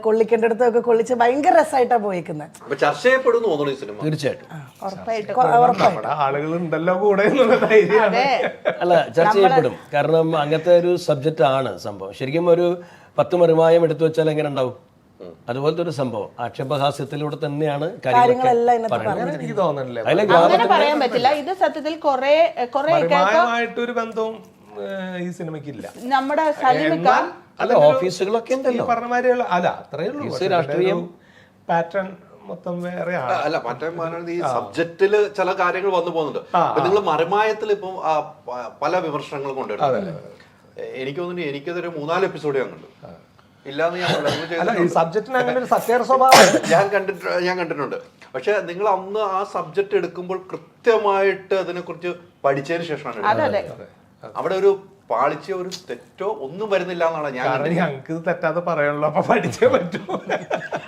കൊള്ളിക്കേണ്ടടുത്തും ഒക്കെ കൊള്ളിച്ച് ഭയങ്കര രസമായിട്ടാണ് പോയിക്കുന്നത്. ചർച്ച ചെയ്യപ്പെടുന്നു തോന്നുന്നു ഈ സിനിമ. തീർച്ചയായിട്ടും നമ്മുടെ ആളുകളുണ്ടല്ലോ കൂടെ എന്നുള്ള ധൈര്യമാണ്. അല്ല, ചർച്ച ചെയ്യപ്പെടും. കാരണം അങ്ങനത്തെ ഒരു സബ്ജക്റ്റ് ആണ് സംഭവം. ശരിക്കും ഒരു 10 മറിമായം എടുത്തു വെച്ചാൽ എങ്ങനെ ഉണ്ടാവും? അതുപോലത്തെ ഒരു സംഭവം ആക്ഷേപഹാസ്യത്തിലൂടെ തന്നെയാണ് കാര്യങ്ങളെല്ലാം എനിക്ക് തോന്നുന്നില്ല അങ്ങനെ പറയാൻ പറ്റില്ല. ഇത് സത്യത്തിൽ മറിമായമായിട്ടൊരു ബന്ധവും ഈ സിനിമയ്ക്കില്ല. നമ്മുടെ സലീമിക്ക അല്ല, ഓഫീസുകളൊക്കെ ഉണ്ടല്ലോ പറഞ്ഞ മാതിരിയുള്ള അല്ല അത്രയേ ഉള്ളൂ. രാഷ്ട്രീയം പാറ്റേൺ മൊത്തം വേറെയാണ്. അല്ല മറ്റേ ഈ സബ്ജക്റ്റില് ചില കാര്യങ്ങൾ വന്നു പോകുന്നുണ്ട്. നിങ്ങൾ മറിമായത്തിൽ ഇപ്പം പല വിമർശനങ്ങളും കൊണ്ടുവരുന്നു. എനിക്ക് തോന്നുന്നു എനിക്കതൊരു 4 എപ്പിസോഡ് ഞാൻ കണ്ടു. ഇല്ലാന്ന് ഞാൻ കണ്ടിട്ടുണ്ട്. പക്ഷെ നിങ്ങൾ അന്ന് ആ സബ്ജക്ട് എടുക്കുമ്പോൾ കൃത്യമായിട്ട് അതിനെ കുറിച്ച് പഠിച്ചതിന് ശേഷമാണ് അവിടെ ഒരു പാളിച്ചോ ഒരു തെറ്റോ ഒന്നും വരുന്നില്ല എന്നാണ് ഞങ്ങൾക്ക് തെറ്റാതെ പറയാനുള്ളൂ. അപ്പൊ പഠിച്ചേ പറ്റൂ.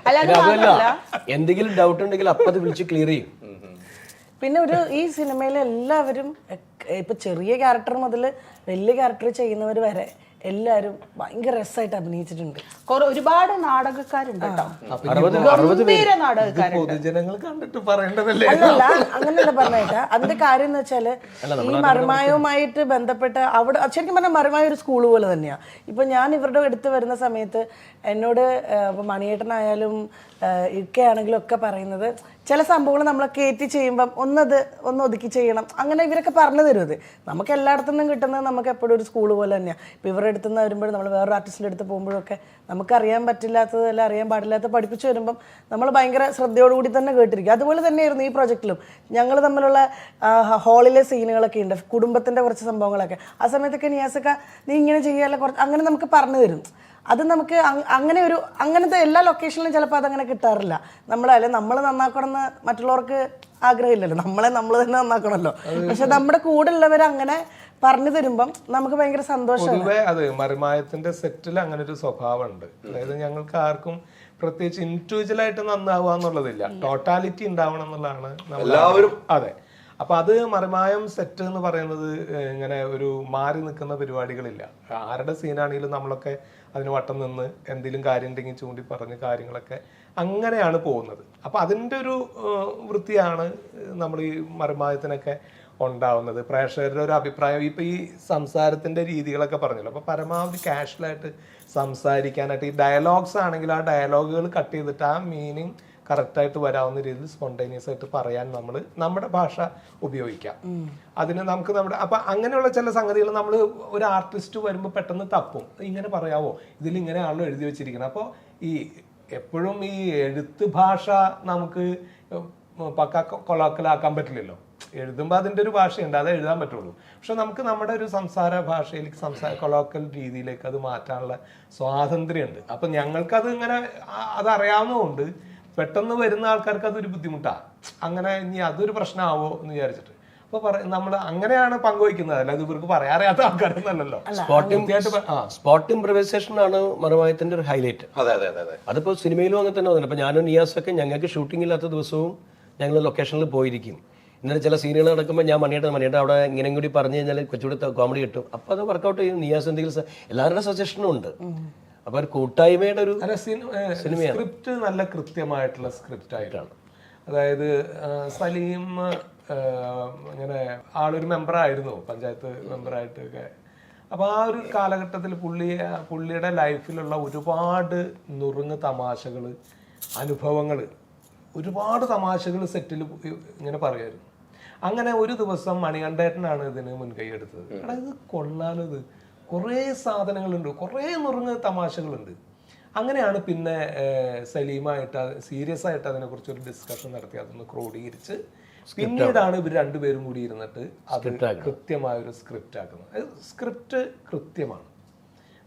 അതല്ല, എന്തെങ്കിലും ഡൗട്ട് ഉണ്ടെങ്കിൽ അപ്പൊ അത് വിളിച്ച് ക്ലിയർ ചെയ്യും. പിന്നെ ഈ സിനിമയിൽ എല്ലാവരും ഇപ്പൊ ചെറിയ ക്യാരക്ടർ മുതൽ വലിയ ക്യാരക്ടർ ചെയ്യുന്നവർ വരെ എല്ലാരും ഭയങ്കര രസമായിട്ട് അഭിനയിച്ചിട്ടുണ്ട്. ഒരുപാട് നാടകക്കാരുണ്ട് കേട്ടോ. പൊതുജനങ്ങൾ കണ്ടിട്ട് പറയേണ്ടതല്ലേ? അല്ലല്ല, അങ്ങനെയല്ല പറഞ്ഞേട്ടാ. അതിന്റെ കാര്യം എന്ന് വെച്ചാല് ഈ മറിമായവുമായിട്ട് ബന്ധപ്പെട്ട് അവിടെ ശരിക്കും പറഞ്ഞാൽ മറിമായ ഒരു സ്കൂൾ പോലെ തന്നെയാ. ഇപ്പൊ ഞാൻ ഇവരുടെ അടുത്ത് വരുന്ന സമയത്ത് എന്നോട് മണിയേട്ടനായാലും ഇക്കയാണെങ്കിലും ഒക്കെ പറയുന്നത് ചില സംഭവങ്ങൾ നമ്മളെ കയറ്റി ചെയ്യുമ്പം ഒന്ന് ഒതുക്കി ചെയ്യണം, അങ്ങനെ ഇവരൊക്കെ പറഞ്ഞു തരും. അത് നമുക്ക് എല്ലായിടത്തു നിന്നും കിട്ടുന്നത് നമുക്ക് എപ്പോഴും ഒരു സ്കൂൾ പോലെ തന്നെയാണ്. ഇപ്പം ഇവരുടെ അടുത്ത് നിന്ന് വരുമ്പോഴും നമ്മൾ വേറൊരു ആർട്ടിസ്റ്റിൻ്റെ അടുത്ത് പോകുമ്പോഴൊക്കെ നമുക്ക് അറിയാൻ പറ്റില്ലാത്തത് അല്ല അറിയാൻ പാടില്ലാത്ത പഠിപ്പിച്ചു വരുമ്പം നമ്മൾ ഭയങ്കര ശ്രദ്ധയോടുകൂടി തന്നെ കേട്ടിരിക്കും. അതുപോലെ തന്നെയായിരുന്നു ഈ പ്രോജക്റ്റിലും. ഞങ്ങൾ തമ്മിലുള്ള ഹാളിലെ സീനുകളൊക്കെ ഉണ്ട്, കുടുംബത്തിൻ്റെ കുറച്ച് സംഭവങ്ങളൊക്കെ. ആ സമയത്തൊക്കെ നിയാസൊക്കെ നീ ഇങ്ങനെ ചെയ്യാല്ല കുറച്ച് അങ്ങനെ നമുക്ക് പറഞ്ഞു തരും. അത് നമുക്ക് അങ്ങനത്തെ എല്ലാ ലൊക്കേഷനിലും ചിലപ്പോൾ അതങ്ങനെ കിട്ടാറില്ല. നമ്മൾ നന്നാക്കണം എന്ന് മറ്റുള്ളവർക്ക് ആഗ്രഹമില്ലല്ലോ, നമ്മൾ തന്നെ നന്നാക്കണമല്ലോ. പക്ഷെ നമ്മുടെ കൂടെ ഉള്ളവർ അങ്ങനെ പറഞ്ഞു തരുമ്പം നമുക്ക് ഭയങ്കര സന്തോഷം. പൊതുവെ അത് മറിമായത്തിന്റെ സെറ്റിൽ അങ്ങനെ ഒരു സ്വഭാവം ഉണ്ട്. അതായത് ഞങ്ങൾക്ക് ആർക്കും പ്രത്യേകിച്ച് ഇൻഡിവിജ്വലായിട്ട് നന്നാവുക എന്നുള്ളതില്ല, ടോട്ടാലിറ്റി ഉണ്ടാവണം എന്നുള്ളതാണ് എല്ലാവരും. അതെ. അപ്പൊ അത് മറിമായം സെറ്റ് എന്ന് പറയുന്നത് ഇങ്ങനെ ഒരു മാറി നിൽക്കുന്ന പരിപാടികളില്ല. ആരുടെ സീനാണെങ്കിലും നമ്മളൊക്കെ അതിന് വട്ടം നിന്ന് എന്തെങ്കിലും കാര്യം ഉണ്ടെങ്കിൽ ചൂണ്ടി പറഞ്ഞ് കാര്യങ്ങളൊക്കെ അങ്ങനെയാണ് പോകുന്നത്. അപ്പൊ അതിൻ്റെ ഒരു വൃത്തിയാണ് നമ്മൾ ഈ മറിമായത്തിനൊക്കെ ഉണ്ടാവുന്നത്. പ്രേക്ഷകരുടെ ഒരു അഭിപ്രായം ഇപ്പൊ ഈ സംസാരത്തിന്റെ രീതികളൊക്കെ പറഞ്ഞല്ലോ, അപ്പൊ പരമാവധി കാഷ്വലായിട്ട് സംസാരിക്കാനായിട്ട് ഈ ഡയലോഗ്സ് ആണെങ്കിൽ ആ ഡയലോഗുകൾ കട്ട് ചെയ്തിട്ട് ആ മീനിങ് കറക്റ്റായിട്ട് വരാവുന്ന രീതിയിൽ സ്പോണ്ടേനിയസ് ആയിട്ട് പറയാൻ നമ്മൾ നമ്മുടെ ഭാഷ ഉപയോഗിക്കാം. അതിന് നമുക്ക് അപ്പൊ അങ്ങനെയുള്ള ചില സംഗതികൾ നമ്മൾ ഒരു ആർട്ടിസ്റ്റ് വരുമ്പോൾ പെട്ടെന്ന് തപ്പും, ഇങ്ങനെ പറയാവോ, ഇതിൽ ഇങ്ങനെയാണല്ലോ എഴുതി വെച്ചിരിക്കുന്നത്. അപ്പോൾ ഈ എപ്പോഴും ഈ എഴുത്ത് ഭാഷ നമുക്ക് പക്ക കൊളോക്കലാക്കാൻ പറ്റില്ലല്ലോ. എഴുതുമ്പോൾ അതിൻ്റെ ഒരു ഭാഷയുണ്ട്, അത് എഴുതാൻ പറ്റുള്ളൂ. പക്ഷെ നമുക്ക് നമ്മുടെ ഒരു സംസാര ഭാഷയിലേക്ക് കൊളോക്കൽ രീതിയിലേക്ക് അത് മാറ്റാനുള്ള സ്വാതന്ത്ര്യമുണ്ട്. അപ്പൊ ഞങ്ങൾക്കത് ഇങ്ങനെ അതറിയാവുന്നതുകൊണ്ട് പെട്ടെന്ന് വരുന്ന ആൾക്കാർക്ക് അതൊരു ബുദ്ധിമുട്ടാണ്. അങ്ങനെ ഇനി അതൊരു പ്രശ്നമാവോ എന്ന് വിചാരിച്ചിട്ട് അപ്പൊ നമ്മൾ അങ്ങനെയാണ് പങ്കുവയ്ക്കുന്നത്. അല്ലാതെ ഇവർക്ക് പറയാറിയാത്ത ആൾക്കാരൊന്നല്ലോ. സ്പോട്ട് ഇംപ്രവൈസേഷൻ ആണ് മറിമായത്തിന്റെ ഒരു ഹൈലൈറ്റ്. അതിപ്പോ സിനിമയിലും അങ്ങനെ തന്നെ വന്നിട്ടുണ്ട്. അപ്പൊ ഞാനും നിയാസൊക്കെ ഞങ്ങൾക്ക് ഷൂട്ടിംഗ് ഇല്ലാത്ത ദിവസവും ഞങ്ങൾ ലൊക്കേഷനിൽ പോയിരിക്കും. ഇന്നലെ ചില സീനുകൾ നടക്കുമ്പോൾ ഞാൻ മണിയേട്ടൻ അവിടെ ഇങ്ങനെയും കൂടി പറഞ്ഞു കഴിഞ്ഞാൽ കുറച്ചുകൂടി കോമഡി കിട്ടും. അപ്പൊ അത് വർക്കൗട്ട് ചെയ്യും. നിയാസ് എന്തെങ്കിലും എല്ലാവരുടെ സജഷനും ഉണ്ട്. അപ്പൊ ഒരു കൂട്ടായ്മയുടെ ഒരു സിനിമയാണ്. സ്ക്രിപ്റ്റ് നല്ല കൃത്യമായിട്ടുള്ള സ്ക്രിപ്റ്റ് ആയിട്ടാണ്. അതായത് സലീം ഇങ്ങനെ ആളൊരു മെമ്പറായിരുന്നു, പഞ്ചായത്ത് മെമ്പറായിട്ടൊക്കെ. അപ്പൊ ആ ഒരു കാലഘട്ടത്തിൽ പുള്ളിയുടെ ലൈഫിലുള്ള ഒരുപാട് നുറുങ്ങ് തമാശകൾ, അനുഭവങ്ങൾ, ഒരുപാട് തമാശകൾ സെറ്റിൽ ഇങ്ങനെ പറയുമായിരുന്നു. അങ്ങനെ ഒരു ദിവസം മണികണ്ഠേട്ടനാണ് ഇതിന് മുൻകൈ എടുത്തത്. എടാ ഇത് കൊള്ളാലോ, ഇത് കുറേ സാധനങ്ങളുണ്ട്, കുറേ നുറുങ്ങ് തമാശകളുണ്ട്. അങ്ങനെയാണ് പിന്നെ സലീമായിട്ട് സീരിയസ് ആയിട്ട് അതിനെക്കുറിച്ചൊരു ഡിസ്കഷൻ നടത്തി അതൊന്ന് ക്രോഡീകരിച്ച് പിന്നീടാണ് ഇവർ രണ്ടുപേരും കൂടി ഇരുന്നിട്ട് അത് കൃത്യമായൊരു സ്ക്രിപ്റ്റ് ആക്കുന്നത്. സ്ക്രിപ്റ്റ് കൃത്യമാണ്.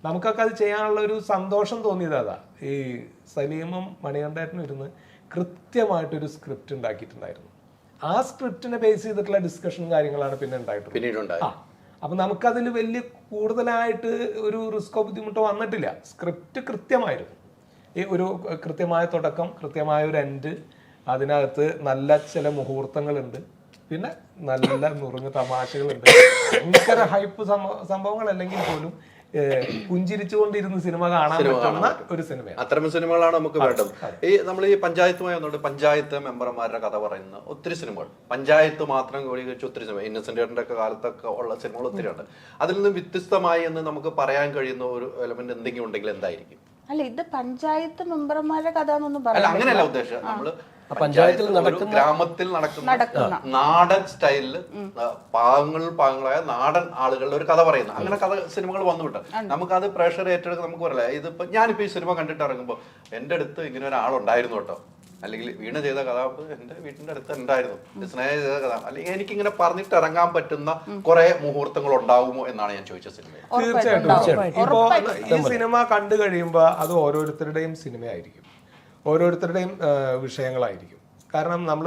നമുക്കൊക്കെ അത് ചെയ്യാനുള്ള ഒരു സന്തോഷം തോന്നിയത് അതാ. ഈ സലീമും മണികണ്ഠേട്ടനും ഇരുന്ന് കൃത്യമായിട്ടൊരു സ്ക്രിപ്റ്റ് ഉണ്ടാക്കിയിട്ടുണ്ടായിരുന്നു. ആ സ്ക്രിപ്റ്റിനെ ബേസ് ചെയ്തിട്ടുള്ള ഡിസ്കഷൻ കാര്യങ്ങളാണ് പിന്നെ ഉണ്ടായിട്ടുള്ളത്. അപ്പം നമുക്കതിൽ വലിയ കൂടുതലായിട്ട് ഒരു റിസ്ക്കോ ബുദ്ധിമുട്ടോ വന്നിട്ടില്ല. സ്ക്രിപ്റ്റ് കൃത്യമായിരുന്നു. ഈ ഒരു കൃത്യമായ തുടക്കം, കൃത്യമായ ഒരു എൻഡ്, അതിനകത്ത് നല്ല ചില മുഹൂർത്തങ്ങളുണ്ട്, പിന്നെ നല്ല നുറുങ്ങ് തമാശകളുണ്ട്. ഭയങ്കര ഹൈപ്പ് സംഭവങ്ങളല്ലെങ്കിൽ പോലും പുഞ്ചിരിച്ചുകൊണ്ടിരുന്ന സിനിമ കാണാൻ പറ്റുന്ന ഒരു സിനിമയാണ്. അത്തരം സിനിമകളാണ് നമുക്ക് വേണ്ടത്. ഈ നമ്മൾ ഈ പഞ്ചായത്തുമായി വന്നുകൊണ്ട് പഞ്ചായത്ത് മെമ്പർമാരുടെ കഥ പറയുന്ന ഒത്തിരി സിനിമകൾ, പഞ്ചായത്ത് മാത്രം ക്രോഡീകരിച്ച ഒത്തിരി സിനിമ, ഇന്നസെന്റ് ഒക്കെ കാലത്തൊക്കെ ഉള്ള സിനിമകൾ ഒത്തിരി ഉണ്ട്. അതിൽ നിന്ന് വ്യത്യസ്തമായി എന്ന് നമുക്ക് പറയാൻ കഴിയുന്ന ഒരു എലമെന്റ് എന്തെങ്കിലും ഉണ്ടെങ്കിൽ എന്തായിരിക്കും? അല്ല, ഇത് പഞ്ചായത്ത് മെമ്പർമാരുടെ കഥ എന്നൊന്നും അല്ല, പറയാം. അങ്ങനെയല്ല ഉദ്ദേശം. നമ്മള് പഞ്ചായത്തിൽ ഗ്രാമത്തിൽ നടക്കുന്ന നാടൻ സ്റ്റൈലില് പാവങ്ങളായ നാടൻ ആളുകളുടെ ഒരു കഥ പറയുന്ന അങ്ങനെ കഥ സിനിമകൾ വന്നുവിട്ട് നമുക്കത് പ്രേക്ഷകർ ഏറ്റെടുക്കാൻ നമുക്ക് പറയില്ല. ഇതിപ്പോ ഞാനിപ്പോ ഈ സിനിമ കണ്ടിട്ട് ഇറങ്ങുമ്പോൾ എന്റെ അടുത്ത് ഇങ്ങനെ ഒരാളുണ്ടായിരുന്നു കേട്ടോ, അല്ലെങ്കിൽ വീണ ചെയ്ത കഥ എന്റെ വീട്ടിന്റെ അടുത്ത് ഉണ്ടായിരുന്നു, സ്നേഹ ചെയ്ത കഥ, അല്ലെങ്കിൽ എനിക്കിങ്ങനെ പറഞ്ഞിട്ട് ഇറങ്ങാൻ പറ്റുന്ന കുറെ മുഹൂർത്തങ്ങൾ ഉണ്ടാവുമോ എന്നാണ് ഞാൻ ചോദിച്ച സിനിമ. തീർച്ചയായിട്ടും. ഇപ്പോ ഈ സിനിമ കണ്ടു കഴിയുമ്പോൾ അത് ഓരോരുത്തരുടെയും സിനിമയായിരിക്കും, ഓരോരുത്തരുടെയും വിഷയങ്ങളായിരിക്കും. കാരണം നമ്മൾ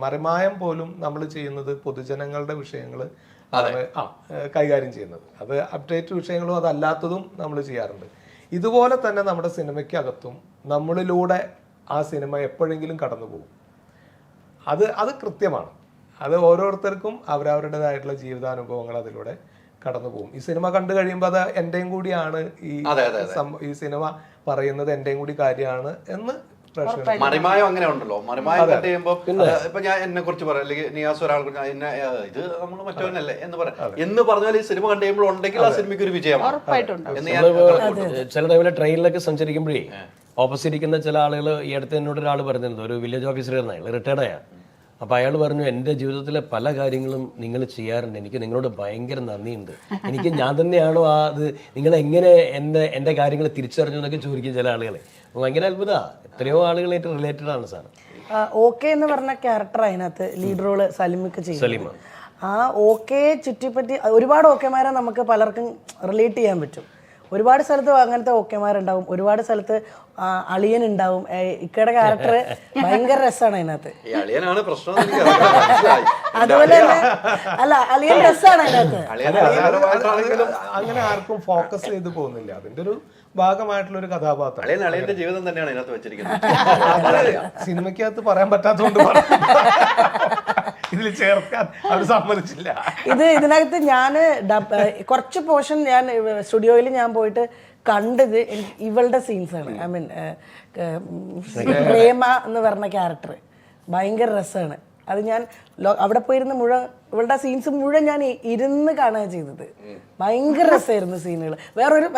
മറിമായം പോലും നമ്മൾ ചെയ്യുന്നത് പൊതുജനങ്ങളുടെ വിഷയങ്ങൾ കൈകാര്യം ചെയ്യുന്നത്. അത് അപ്ഡേറ്റ് വിഷയങ്ങളും അതല്ലാത്തതും നമ്മൾ ചെയ്യാറുണ്ട്. ഇതുപോലെ തന്നെ നമ്മുടെ സിനിമയ്ക്കകത്തും നമ്മളിലൂടെ ആ സിനിമ എപ്പോഴെങ്കിലും കടന്നു പോകും. അത് കൃത്യമാണ്. അത് ഓരോരുത്തർക്കും അവരവരുടേതായിട്ടുള്ള ജീവിതാനുഭവങ്ങൾ അതിലൂടെ കടന്നു പോകും. ഈ സിനിമ കണ്ടു കഴിയുമ്പോൾ അത് എൻ്റെയും കൂടിയാണ്, ഈ സിനിമ പറയുന്നത് എൻ്റെയും കൂടി കാര്യമാണ് എന്ന് മറിമായം അങ്ങനെ ഉണ്ടല്ലോ. മറിമായം കട്ട് ചെയ്യുമ്പോ ഇപ്പൊ ഞാൻ എന്നെ കുറിച്ച് പറയാം, അല്ലെങ്കിൽ നിയാസ് ഒരാൾ ഇത് നമ്മൾ മറ്റവനല്ലേ എന്ന് പറയാം എന്ന് പറഞ്ഞാൽ ഈ സിനിമ കണ്ടു കഴിയുമ്പോൾ ഉണ്ടെങ്കിൽ ആ സിനിമയ്ക്ക് ഒരു വിജയമാണ്. ചില ടൈമിലെ ട്രെയിനിലൊക്കെ സഞ്ചരിക്കുമ്പോഴേ ഓപ്പോസിറ്റ് ഇരിക്കുന്ന ചില ആളുകൾ, ഈ അടുത്ത് എന്നോട് ഒരാൾ പറഞ്ഞിരുന്നു, ഒരു വില്ലേജ് ഓഫീസറായിരുന്നു, അയാൾ റിട്ടയർഡായാണ്. അപ്പോൾ അയാൾ പറഞ്ഞു, എൻ്റെ ജീവിതത്തിലെ പല കാര്യങ്ങളും നിങ്ങൾ ചെയ്യാറുണ്ട്, എനിക്ക് നിങ്ങളോട് ഭയങ്കര നന്ദിയുണ്ട്, എനിക്ക് ഞാൻ തന്നെയാണോ അത് നിങ്ങളെങ്ങനെ എൻ്റെ കാര്യങ്ങൾ തിരിച്ചറിഞ്ഞു എന്നൊക്കെ ചോദിക്കും ചില ആളുകൾ. ഭയങ്കര അത്ഭുതമാണ്. എത്രയോ ആളുകളായിട്ട് റിലേറ്റഡ് ആണ് സാർ. ഓക്കെ എന്ന് പറഞ്ഞ ക്യാരക്ടർ അതിനകത്ത് ലീഡ് റോള് സലിമൊക്കെ ചെയ്യും. ആ ഓക്കെ ചുറ്റിപ്പറ്റി ഒരുപാട് ഓക്കെമാരെ നമുക്ക് പലർക്കും റിലേറ്റ് ചെയ്യാൻ പറ്റും. ഒരുപാട് സ്ഥലത്ത് അങ്ങനത്തെ ഓക്കെമാരുണ്ടാവും, ഒരുപാട് സ്ഥലത്ത് അളിയൻ ഉണ്ടാവും. ഇക്കയുടെ ക്യാരക്ടർ ഭയങ്കര രസമാണ് അതിനകത്ത്. അതുപോലെ തന്നെ അല്ല, അളിയൻ രസമാണ് അതിനകത്ത്. അങ്ങനെ ആർക്കും ഫോക്കസ് ചെയ്ത് പോകുന്നില്ല, അതിന്റെ ഒരു ഭാഗമായിട്ടുള്ള ഒരു കഥാപാത്രം. അളിയന്റെ ജീവിതം തന്നെയാണ് ഇതിനകത്ത് വെച്ചിരിക്കുന്നത്. സിനിമയ്ക്കകത്ത് പറയാൻ പറ്റാത്തതുകൊണ്ട് ഇതിൽ ചേർക്കാൻ അവർ സമ്മതിച്ചില്ല. ഇതിനകത്ത് ഞാൻ കുറച്ച് പോർഷൻ ഞാൻ സ്റ്റുഡിയോയിൽ ഞാൻ പോയിട്ട് കണ്ടത് ഇവളുടെ സീൻസാണ്. ഐ മീൻ പ്രേമ എന്ന് പറഞ്ഞ ക്യാരക്ടർ ഭയങ്കര രസമാണ്. അത് ഞാൻ അവിടെ പോയിരുന്ന മുഴുവൻ ഇവളുടെ സീൻസ് മുഴുവൻ ഞാൻ ഇരുന്ന് കാണുക ചെയ്തത്. ഭയങ്കര രസമായിരുന്നു സീനുകൾ.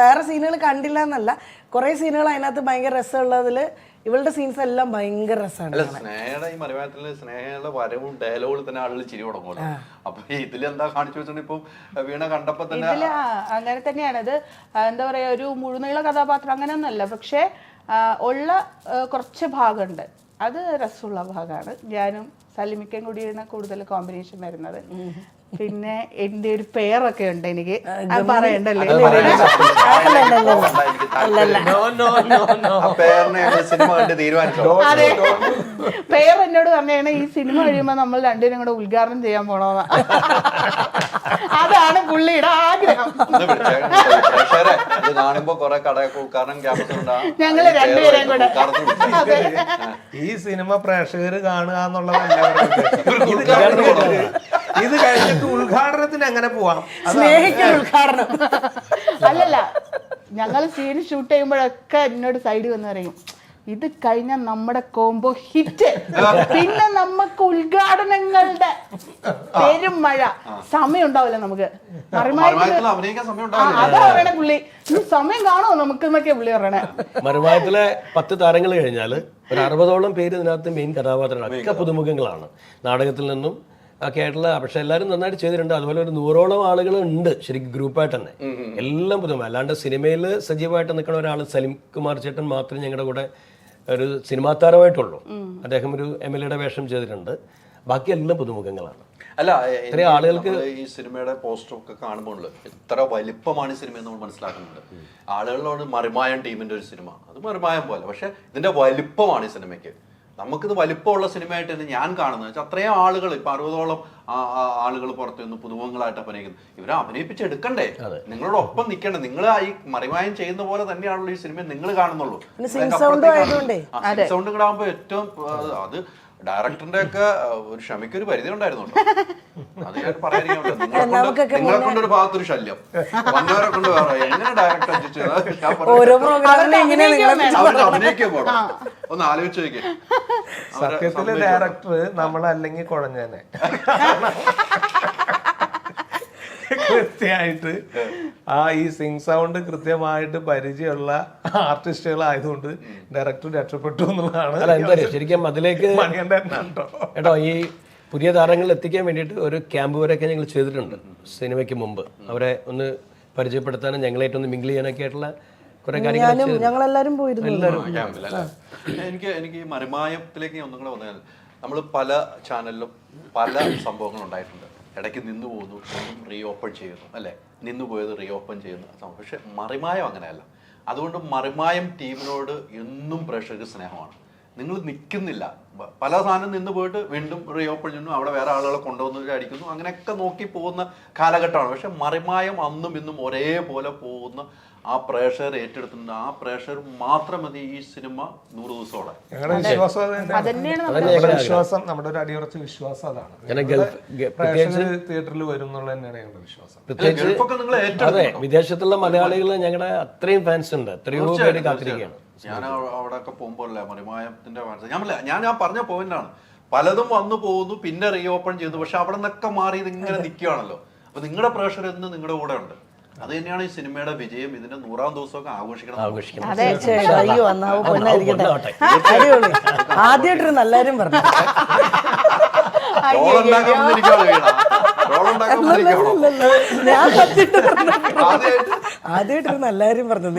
വേറെ സീനുകൾ കണ്ടില്ല എന്നല്ല, കുറേ സീനുകൾ അതിനകത്ത് ഭയങ്കര രസമുള്ളതിൽ ഇവളുടെ സീൻസ് എല്ലാം ഭയങ്കര രസമാണ്. സ്നേഹയുടെ ഈ മലയാളത്തില് സ്നേഹയുടെ വരവും ഡയലോഗുകൾ തന്നെ ആളുകൾ ചിരി തുടങ്ങുമല്ലോ. അപ്പൊ ഇതിലെന്താ കാണിച്ചു വെച്ചിട്ടുണ്ട്, ഇപ്പൊ വീണ കണ്ടപ്പോ തന്നെ അങ്ങനെ തന്നെയാണ്. അത് എന്താ പറയാ, ഒരു മുഴുനീള കഥാപാത്രം അങ്ങനെയൊന്നുമല്ല, പക്ഷെ ഉള്ള കുറച്ച് ഭാഗമുണ്ട്, അത് രസമുള്ള ഭാഗമാണ്. ഞാനും സലിമിക്കയും കൂടിയാണ് കൂടുതൽ കോമ്പിനേഷൻ വരുന്നത്. പിന്നെ എന്റെ ഒരു പേരൊക്കെ ഉണ്ട് എനിക്ക്, പറയണ്ടല്ലേ. അതെ, പേരെന്നോട് പറഞ്ഞാണ് ഈ സിനിമ കഴിയുമ്പോ നമ്മൾ രണ്ടുപേരും കൂടെ ഉദ്ഘാടനം ചെയ്യാൻ പോണോന്നാ. അതാണ് പുള്ളിയുടെ ആഗ്രഹം. ഞങ്ങള് രണ്ടുപേരെയും കൂടെ ഈ സിനിമ പ്രേക്ഷകർ കാണുക എന്നുള്ളതല്ല, ഇത് കഴിഞ്ഞിട്ട് ഉദ്ഘാടനത്തിന് എങ്ങനെ പോവാം, സ്നേഹിക്കാൻ ഉദ്ഘാടനം. അല്ലല്ല, ഞങ്ങൾ സീൻ ഷൂട്ട് ചെയ്യുമ്പോഴൊക്കെ എന്നോട് സൈഡിൽ വന്ന് പറയും, ഇത് കഴിഞ്ഞ നമ്മുടെ കോംബോ ഹിറ്റ്, പിന്നെ നമുക്ക് ഉദ്ഘാടനങ്ങളുടെ പെരും മഴ, സമയം ഉണ്ടാവില്ല നമുക്ക്. അതാ പറയണേ പുള്ളി, ഈ സമയം കാണുമോ നമുക്ക് എന്നൊക്കെ പുള്ളി പറയണേ. മറുമായത്തിലെ 10 താരങ്ങൾ കഴിഞ്ഞാൽ ഒരു 60ഓളം പേര് ഇതിനകത്ത് മെയിൻ കഥാപാത്രങ്ങളാണ്. ഒക്കെ പുതുമുഖങ്ങളാണ് നാടകത്തിൽ നിന്നും ഒക്കെ ആയിട്ടുള്ള. പക്ഷെ എല്ലാവരും നന്നായിട്ട് ചെയ്തിട്ടുണ്ട്. അതുപോലെ ഒരു 100ഓളം ആളുകൾ ഉണ്ട് ശരിക്കും ഗ്രൂപ്പായിട്ട് തന്നെ, എല്ലാം പുതുമ. അല്ലാണ്ട് സിനിമയിൽ സജീവമായിട്ട് നിൽക്കുന്ന ഒരാൾ സലിം കുമാർ ചേട്ടൻ മാത്രമേ ഞങ്ങളുടെ കൂടെ ഒരു സിനിമാ താരമായിട്ടുള്ളൂ. അദ്ദേഹം ഒരു MLA വേഷം ചെയ്തിട്ടുണ്ട്. ബാക്കി എല്ലാം പുതുമുഖങ്ങളാണ്. അല്ല, ഇത്രയും ആളുകൾക്ക് ഈ സിനിമയുടെ പോസ്റ്റർ ഒക്കെ കാണുമ്പോൾ എത്ര വലിപ്പമാണ് ഈ സിനിമ എന്ന് നമ്മൾ മനസ്സിലാക്കുന്നുണ്ട്. ആളുകളോട് മറിമായം ടീമിന്റെ ഒരു സിനിമ, അത് മറിമായം പോലെ, പക്ഷെ ഇതിന്റെ വലിപ്പമാണ് ഈ സിനിമയ്ക്ക്. നമുക്കിത് വലിപ്പമുള്ള സിനിമയായിട്ട് തന്നെ ഞാൻ കാണുന്നത് വെച്ചാൽ അത്രയും ആളുകൾ ഇപ്പൊ 60ഓളം ആളുകൾ പുറത്തു നിന്ന് പുതുമുഖങ്ങളായിട്ട് അഭിനയിക്കുന്നു. ഇവരെ അഭിനയിപ്പിച്ചെടുക്കണ്ടേ, നിങ്ങളോട് ഒപ്പം നിൽക്കണ്ടേ? നിങ്ങൾ ഈ മറിമായം ചെയ്യുന്ന പോലെ തന്നെയാണല്ലോ ഈ സിനിമ നിങ്ങൾ കാണുന്നുള്ളൂ. സൗണ്ട് കൂടെ ആകുമ്പോ ഏറ്റവും അത് ഡയറക്ടറിന്റെ ഒക്കെ ഒരു ക്ഷമയ്ക്കൊരു പരിധി ഉണ്ടായിരുന്നു. അത് ഞാൻ പറയാൻ നിങ്ങളെ കൊണ്ടൊരു ഭാഗത്തൊരു ശല്യം വന്നവരെ കൊണ്ട് വേറെ എങ്ങനെ ഡയറക്ടർ അഭിനയിക്കാൻ പോകണം ഒന്ന് ആലോചിച്ച് നോക്കിയേ. സത്യത്തില് ഡയറക്ടർ നമ്മളല്ലെങ്കിൽ കുഴഞ്ഞേനെ. കൃത്യമായിട്ട് ഈ സിംഗ് സൗണ്ട് കൃത്യമായിട്ട് പരിചയമുള്ള ആർട്ടിസ്റ്റുകളായതുകൊണ്ട് ഡയറക്ടർ രക്ഷപ്പെട്ടു എന്നുള്ളതാണ് ശരിക്കും അതിലേക്ക് കേട്ടോ. ഈ പുതിയ താരങ്ങൾ എത്തിക്കാൻ വേണ്ടിയിട്ട് ഒരു ക്യാമ്പ് വരെയൊക്കെ ഞങ്ങൾ ചെയ്തിട്ടുണ്ട് സിനിമയ്ക്ക് മുമ്പ്. അവരെ ഒന്ന് പരിചയപ്പെടുത്താനും ഞങ്ങളായിട്ടൊന്ന് മിങ്കിൾ ചെയ്യാനൊക്കെ ആയിട്ടുള്ള കുറെ കാര്യങ്ങൾ ഞങ്ങളെല്ലാരും പോയിരുന്നു. എനിക്ക് ഈ മറിമായത്തിലേക്ക് ഒന്നും കൂടെ വന്നാൽ നമ്മൾ പല ചാനലിലും പല സംഭവങ്ങൾ ഉണ്ടായിട്ടുണ്ട്. ഇടയ്ക്ക് നിന്ന് പോകുന്നു, റീ ഓപ്പൺ ചെയ്യുന്നു, അല്ലേ? നിന്ന് പോയത് റീ ഓപ്പൺ ചെയ്യുന്നു. പക്ഷെ മറിമായം അങ്ങനെയല്ല. അതുകൊണ്ട് മറിമായം ടീമിനോട് എന്നും പ്രേക്ഷകർക്ക് സ്നേഹമാണ്. നിങ്ങൾ നിൽക്കുന്നില്ല, പല സാധനം നിന്ന് പോയിട്ട് വീണ്ടും റീ ഓപ്പൺ ചെയ്യുന്നു, അവിടെ വേറെ ആളുകളെ കൊണ്ടുവന്ന് അടിക്കുന്നു, അങ്ങനെയൊക്കെ നോക്കി പോകുന്ന കാലഘട്ടമാണ്. പക്ഷെ മറിമായം അന്നും ഇന്നും ഒരേപോലെ പോകുന്ന ആ പ്രേക്ഷകർ ഏറ്റെടുത്തിട്ടുണ്ട്. ആ പ്രേക്ഷകർ മാത്രം മതി ഈ സിനിമ 100 ദിവസത്തോടെ. ഞങ്ങളുടെ വിശ്വാസം നമ്മുടെ ഒരു അടിയുറച്ച വിശ്വാസം അതാണ്. തിയേറ്ററിൽ വരും എന്നുള്ള തന്നെയാണ് ഞങ്ങളുടെ വിശ്വാസം. അതെ, വിദേശത്തുള്ള മലയാളികൾ ഞങ്ങളുടെ അത്രയും ഫാൻസ് ഉണ്ട്, എത്രയോ പേര് കാത്തിരിക്കുകയാണ്. ഞാൻ അവിടെ ഒക്കെ പോകുമ്പോഴല്ലേ മറിമായത്തിന്റെ ഫാൻസ്. ഞാൻ പറഞ്ഞ പോയിന്റാണ്, പലതും വന്നു പോകുന്നു, പിന്നെ റീ ഓപ്പൺ ചെയ്തു. പക്ഷെ അവിടെ നിന്നൊക്കെ മാറി ഇതിങ്ങനെ നിൽക്കുകയാണല്ലോ. അപ്പൊ നിങ്ങളുടെ പ്രേക്ഷകർ എന്ന് നിങ്ങളുടെ കൂടെ ഉണ്ട്. അത് തന്നെയാണ് ഈ സിനിമയുടെ വിജയം. ഇതിന്റെ 100ാം ദിവസമൊക്കെ ആഘോഷിക്കണം. ആദ്യമായിട്ടൊരു നല്ലാരും പറഞ്ഞു. ആദ്യമായിട്ടൊരു നല്ലാരും പറഞ്ഞു.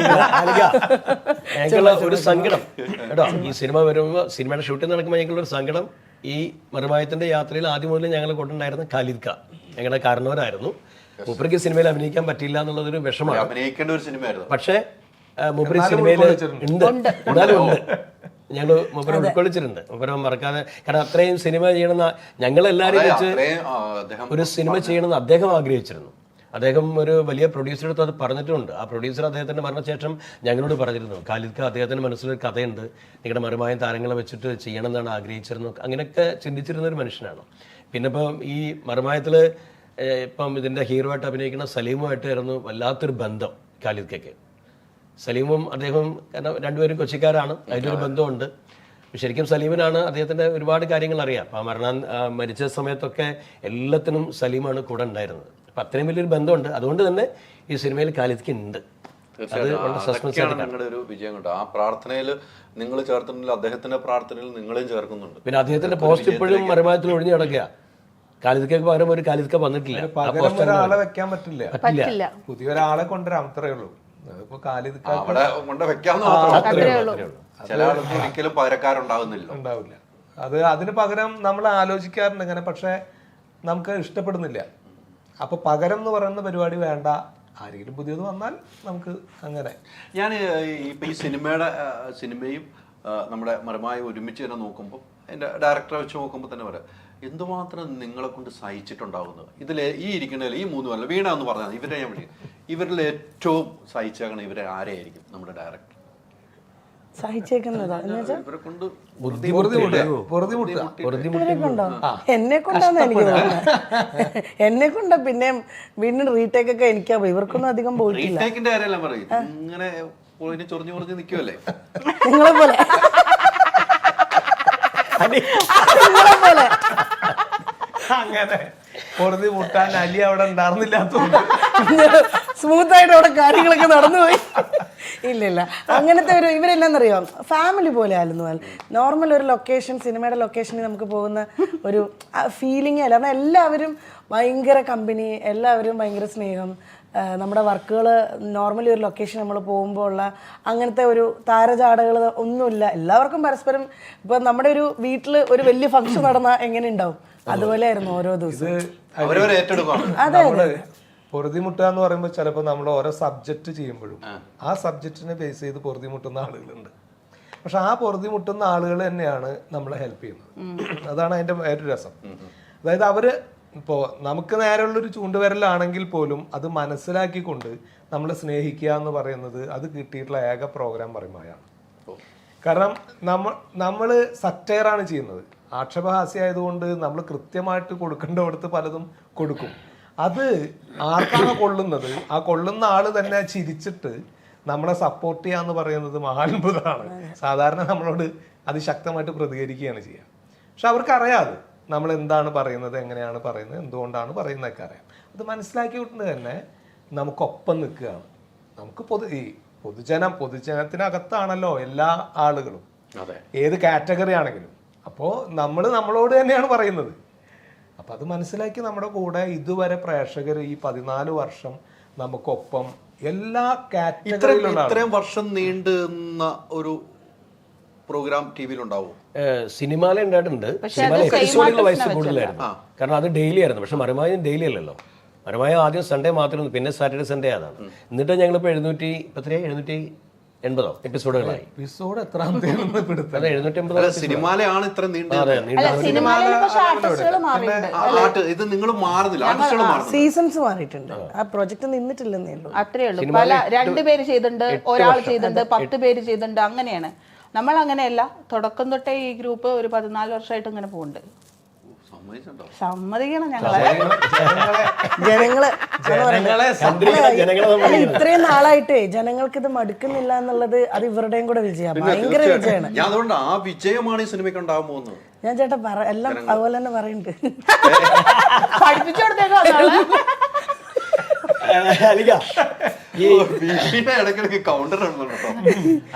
ഞങ്ങൾക്കുള്ള ഒരു സങ്കടം കേട്ടോ, ഈ സിനിമ വരുമ്പോൾ സിനിമയുടെ ഷൂട്ടിംഗ് നടക്കുമ്പോൾ ഞങ്ങൾക്കുള്ള ഒരു സങ്കടം, ഈ മറിമായത്തിന്റെ യാത്രയിൽ ആദ്യം മുതൽ ഞങ്ങൾ കൊണ്ടുണ്ടായിരുന്ന ഖാലിദ് ഖാൻ ഞങ്ങളുടെ കാരണവരായിരുന്നു. മൂപ്പർക്ക് സിനിമയിൽ അഭിനയിക്കാൻ പറ്റില്ല എന്നുള്ളതൊരു വിഷമമാണ്. അഭിനയിക്കേണ്ട ഒരു സിനിമയായിരുന്നു. പക്ഷേ മൂപ്പര് സിനിമയിൽ ഉണ്ട്, എന്നാലും ഉണ്ട്. ഞങ്ങൾ മൂപ്പരെ ഉൾക്കൊള്ളിച്ചിട്ടുണ്ട്. മൂപ്പരെ മറക്കാതെ, കാരണം അത്രയും സിനിമ ചെയ്യണമെന്ന് ഞങ്ങളെല്ലാവരും വെച്ച് ഒരു സിനിമ ചെയ്യണമെന്ന് അദ്ദേഹം ആഗ്രഹിച്ചിരുന്നു. അദ്ദേഹം ഒരു വലിയ പ്രൊഡ്യൂസറുടെ അടുത്ത് അത് പറഞ്ഞിട്ടുമുണ്ട്. ആ പ്രൊഡ്യൂസർ അദ്ദേഹത്തിന്റെ മരണശേഷം ഞങ്ങളോട് പറഞ്ഞിരുന്നു, ഖാലിദ് ഖാൻ അദ്ദേഹത്തിന്റെ മനസ്സിലൊരു കഥയുണ്ട്, നിങ്ങളുടെ മറിമായം താരങ്ങളെ വെച്ചിട്ട് ചെയ്യണമെന്നാണ് ആഗ്രഹിച്ചിരുന്നത്. അങ്ങനെയൊക്കെ ചിന്തിച്ചിരുന്ന ഒരു മനുഷ്യനാണ്. പിന്നെ ഇപ്പം ഈ മറിമായത്തിൽ ഇപ്പം ഇതിൻ്റെ ഹീറോ ആയിട്ട് അഭിനയിക്കുന്ന സലീമുമായിട്ടായിരുന്നു വല്ലാത്തൊരു ബന്ധം ഖാലിദ് ഖയ്ക്ക്. സലീമും അദ്ദേഹവും, കാരണം രണ്ടുപേരും കൊച്ചിക്കാരാണ്, അതിൻ്റെ ഒരു ബന്ധമുണ്ട്. ശരിക്കും സലീമിനാണ് അദ്ദേഹത്തിൻ്റെ ഒരുപാട് കാര്യങ്ങൾ അറിയാം. അപ്പം മരിച്ച സമയത്തൊക്കെ എല്ലാത്തിനും സലീമാണ് കൂടെ ഉണ്ടായിരുന്നത്. അപ്പം അത്രയും വലിയൊരു ബന്ധമുണ്ട്. അതുകൊണ്ട് തന്നെ ഈ സിനിമയിൽ ഖാലിദ്ക്ക് ഉണ്ട്. നിങ്ങളുടെ ഒരു വിജയം കേട്ടോ. ആ പ്രാർത്ഥനയിൽ നിങ്ങൾ ചേർത്തിട്ടുണ്ടെങ്കിൽ അദ്ദേഹത്തിന്റെ പ്രാർത്ഥനയിൽ നിങ്ങളെയും ചേർക്കുന്നുണ്ട്. പിന്നെ അദ്ദേഹത്തിന്റെ പോസ്റ്റ് ഇപ്പോഴും മറിമായത്തിൽ ഒഴിഞ്ഞു കിടക്കുക. ഖാലിദ് ഖയ്ക്ക് പകരം ഒരു ഖാലിദ് ഖാൻ വന്നിട്ടില്ല. പകരം ഒരാളെ വെക്കാൻ പറ്റില്ല, പുതിയൊരാളെ കൊണ്ടുവരാൻ അത്രേ ഉള്ളൂ. അതിപ്പോ ഖാലിദ് ഖാൻ അവിടെ കൊണ്ട് വെക്കാവുന്ന ചില ആൾക്ക് ഒരിക്കലും പകരക്കാരുണ്ടാവുന്നില്ല, ഉണ്ടാവില്ല. അത് അതിന് പകരം നമ്മൾ ആലോചിക്കാറുണ്ട് ഇങ്ങനെ, പക്ഷെ നമുക്ക് ഇഷ്ടപ്പെടുന്നില്ല. അപ്പൊ പകരം എന്ന് പറയുന്ന പരിപാടി വേണ്ട, ആരെങ്കിലും പുതിയത് വന്നാൽ നമുക്ക് അങ്ങനെ. ഞാൻ ഇപ്പൊ ഈ സിനിമയും നമ്മുടെ മറിമായം ഒരുമിച്ച് തന്നെ നോക്കുമ്പോൾ, എൻ്റെ ഡയറക്ടറെ വെച്ച് നോക്കുമ്പോൾ തന്നെ പറയാം, എന്തുമാത്രം നിങ്ങളെ കൊണ്ട് സഹിച്ചിട്ടുണ്ടാവുന്നത്. ഇതിൽ ഈ ഇരിക്കുന്നതിൽ ഈ 3 പേരല്ല, വീണ എന്ന് പറഞ്ഞാൽ ഇവരെ ഞാൻ വിളിക്കും, ഇവരിൽ ഏറ്റവും സഹിച്ചേക്കണം ഇവരെ ആരെയായിരിക്കും? നമ്മുടെ ഡയറക്ടർ സഹിച്ചേക്കുന്നതാ ഇവരെ കൊണ്ട് എന്നെ കൊണ്ടാന്ന് എനിക്ക് തോന്നുന്നത്. എന്നെ കൊണ്ടാ. പിന്നെ വീണ്ടും റീടേക്ക് ഒക്കെ എനിക്കാ, ഇവർക്കൊന്നും അധികം പോയിട്ടില്ല. റീടേക്കിന്റെ കാര്യമെല്ലാം പറയും, ഇങ്ങനെ ചൊറിഞ്ഞു ചൊറിഞ്ഞ് നിൽക്കുമല്ലേ നിങ്ങളെ പോലെ. അങ്ങനെ പൊറുതി മുട്ടാൻ അലി അവിടെ ഉണ്ടായിരുന്നില്ലാത്തോണ്ട് സ്മൂത്ത് ആയിട്ട് അവിടെ കാര്യങ്ങളൊക്കെ നടന്നുപോയി. ഇല്ല, അങ്ങനത്തെ ഒരു ഇവരെല്ലാം അറിയാം, ഫാമിലി പോലെ ആയിരുന്നു. നോർമൽ ഒരു ലൊക്കേഷൻ, സിനിമയുടെ ലൊക്കേഷനിൽ നമുക്ക് പോകുന്ന ഒരു ഫീലിംഗ് അല്ല. കാരണം എല്ലാവരും ഭയങ്കര കമ്പനി, എല്ലാവരും ഭയങ്കര സ്നേഹം. നമ്മുടെ വർക്കുകൾ നോർമലി ഒരു ലൊക്കേഷൻ നമ്മൾ പോകുമ്പോൾ ഉള്ള അങ്ങനത്തെ ഒരു താരചാടകൾ ഒന്നുമില്ല. എല്ലാവർക്കും പരസ്പരം, ഇപ്പം നമ്മുടെ ഒരു വീട്ടിൽ ഒരു വലിയ ഫംഗ്ഷൻ നടന്നാൽ എങ്ങനെ ഉണ്ടാവും, അതുപോലെ ആയിരുന്നു ഓരോ ദിവസവും. നമ്മള് പൊറുതിമുട്ടുക എന്ന് പറയുമ്പോൾ ചിലപ്പോൾ നമ്മൾ ഓരോ സബ്ജക്റ്റ് ചെയ്യുമ്പോഴും ആ സബ്ജക്റ്റിനെ ബേസ് ചെയ്ത് പൊറുതിമുട്ടുന്ന ആളുകളുണ്ട്. പക്ഷെ ആ പൊറുതി മുട്ടുന്ന ആളുകൾ തന്നെയാണ് നമ്മളെ ഹെൽപ്പ് ചെയ്യുന്നത്. അതാണ് അതിന്റെ ഒരു രസം. അതായത് അവര് ഇപ്പോൾ നമുക്ക് നേരെയുള്ളൊരു ചൂണ്ടുവിരലാണെങ്കിൽ പോലും അത് മനസ്സിലാക്കിക്കൊണ്ട് നമ്മളെ സ്നേഹിക്കുക എന്ന് പറയുന്നത് അത് കിട്ടിയിട്ടുള്ള ഏക പ്രോഗ്രാം പറയുമ്പോഴാണ്. കാരണം നമ്മൾ സറ്റയറാണ് ചെയ്യുന്നത്. ആക്ഷേപഹാസ്യമായതുകൊണ്ട് നമ്മൾ കൃത്യമായിട്ട് കൊടുക്കേണ്ടടുത്ത് പലതും കൊടുക്കും. അത് ആർക്കാണ് കൊള്ളുന്നത്, ആ കൊള്ളുന്ന ആള് തന്നെ ചിരിച്ചിട്ട് നമ്മളെ സപ്പോർട്ട് ചെയ്യാന്ന് പറയുന്നത് മഹാത്ഭുതമാണ്. സാധാരണ നമ്മളോട് അതിശക്തമായിട്ട് പ്രതികരിക്കുകയാണ് ചെയ്യുക. പക്ഷെ അവർക്കറിയാതെ നമ്മൾ എന്താണ് പറയുന്നത്, എങ്ങനെയാണ് പറയുന്നത്, എന്തുകൊണ്ടാണ് പറയുന്നതൊക്കെ അറിയാം. അത് മനസ്സിലാക്കിക്കൊണ്ട് തന്നെ നമുക്കൊപ്പം നിൽക്കുകയാണ്. നമുക്ക് പൊതുജനത്തിനകത്താണല്ലോ എല്ലാ ആളുകളും, ഏത് കാറ്റഗറി ആണെങ്കിലും. അപ്പോൾ നമ്മളോട് തന്നെയാണ് പറയുന്നത്. അപ്പം അത് മനസ്സിലാക്കി നമ്മുടെ കൂടെ ഇതുവരെ പ്രേക്ഷകർ ഈ 14 വർഷം നമുക്കൊപ്പം എല്ലാ കാറ്റഗറിയിലുള്ള ഇത്രയും വർഷം നീണ്ടുന്ന ഒരു പ്രോഗ്രാം ടി വിയിലുണ്ടാവും. സിനിമയിലെ ഉണ്ടായിട്ടുണ്ട്. സിനിമയിലെ എപ്പിസോഡുകളുടെ വയസ്സ് കൂടുതലായിരുന്നു, കാരണം അത് ഡെയിലി ആയിരുന്നു. പക്ഷെ മറിമായ ഡെയിലി അല്ലല്ലോ. മറിമായ ആദ്യം സൺഡേ മാത്രമേ, പിന്നെ സാറ്റർഡേ സൺഡേ അതാണ്. എന്നിട്ട് ഞങ്ങളിപ്പോൾ 780 എപ്പിസോഡുകളായി. എപ്പിസോഡ് എത്രാമത്തേന്ന് പിടുത്തം. അതെ, 780. സിനിമയിലാണ് ഇത്ര നീണ്ടത്. ഇത് നിങ്ങൾ മാറുന്നില്ല, ആർട്ടിസ്റ്റുകൾ മാറുന്നില്ല, സീസൺസ് മാറിയിട്ടുണ്ട്. ആ പ്രൊജക്ട് നിന്നിട്ടില്ലെന്നേ ഉള്ളൂ. അത്രേ ഉള്ളൂ. പല 2 പേര് ചെയ്തിട്ടുണ്ട്, ഒരാൾ ചെയ്തിട്ടുണ്ട്, 10 പേര് ചെയ്തിട്ടുണ്ട്, അങ്ങനെയാണ്. നമ്മൾ അങ്ങനെയല്ല. തുടക്കം തൊട്ടേ ഈ ഗ്രൂപ്പ് ഒരു 14 വർഷമായിട്ട് ഇങ്ങനെ പോകുന്നുണ്ട്. സമ്മതിക്കണം ജനങ്ങള് ഇത്രയും നാളായിട്ടേ ജനങ്ങൾക്ക് ഇത് മടുക്കുന്നില്ല എന്നുള്ളത് അത് ഇവരുടെയും കൂടെ വിജയമാണ്. ഭയങ്കര വിജയമാണ്. ഞാൻ അതുകൊണ്ട് ആ വിജയമാണ് ഈ സിനിമയ്ക്ക് ഉണ്ടാകാൻ പോകുന്നത്. ഞാൻ ചേട്ടാ എല്ലാം അതുപോലെ തന്നെ പറയുന്നുണ്ട്. പഠിപ്പിച്ചു കൊടുത്തേക്കോ.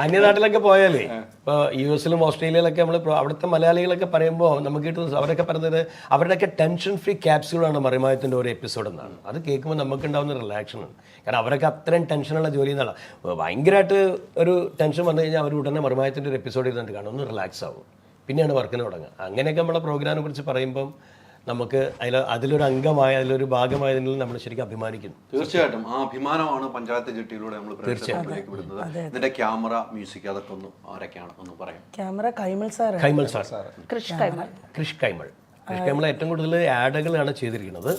അന്യനാട്ടിലൊക്കെ പോയാലേ, ഇപ്പോൾ US-ലും ഓസ്ട്രേലിയയിലൊക്കെ നമ്മൾ അവിടുത്തെ മലയാളികളൊക്കെ പറയുമ്പോൾ നമുക്ക് കിട്ടുന്ന അവരൊക്കെ പറയുന്നത് അവരുടെയൊക്കെ ടെൻഷൻ ഫ്രീ ക്യാപ്സ്യൂളാണ് മറിമായത്തിൻ്റെ ഒരു എപ്പിസോഡ് എന്നാണ്. അത് കേൾക്കുമ്പോൾ നമുക്ക് ഉണ്ടാകുന്ന റിലാക്ഷനാണ്. കാരണം അവരൊക്കെ അത്രയും ടെൻഷനുള്ള ജോലി എന്നാണ്. ഭയങ്കരമായിട്ട് ഒരു ടെൻഷൻ വന്നു കഴിഞ്ഞാൽ അവർ ഉടനെ മറിമായത്തിൻ്റെ ഒരു എപ്പിസോഡ് ഇരുന്നിട്ട് കാണും, ഒന്ന് റിലാക്സ് ആവും, പിന്നെയാണ് വർക്കിന് തുടങ്ങുക. അങ്ങനെയൊക്കെ നമ്മളെ പ്രോഗ്രാമിനെ കുറിച്ച് പറയുമ്പം നമുക്ക് അതിലൊരു അംഗമായ, അതിലൊരു ഭാഗമായതിൽ നമ്മൾ ശരിക്കും അഭിമാനിക്കുന്നു. തീർച്ചയായിട്ടും ആ അഭിമാനമാണ് പഞ്ചായത്ത് ചിട്ടിയിലൂടെ നമ്മൾ പ്രേക്ഷകരിലേക്ക് വിടുന്നത്. ഇതിന്റെ ക്യാമറ, മ്യൂസിക്, അതൊക്കെ ഒന്ന് ആരൊക്കെയാണ് ഒന്ന് പറയാം. ക്യാമറ കൈമൾ സാർ, കൃഷ് കൈമൾ ഏറ്റവും കൂടുതൽ ആഡുകളാണ് ചെയ്തിരിക്കുന്നത്.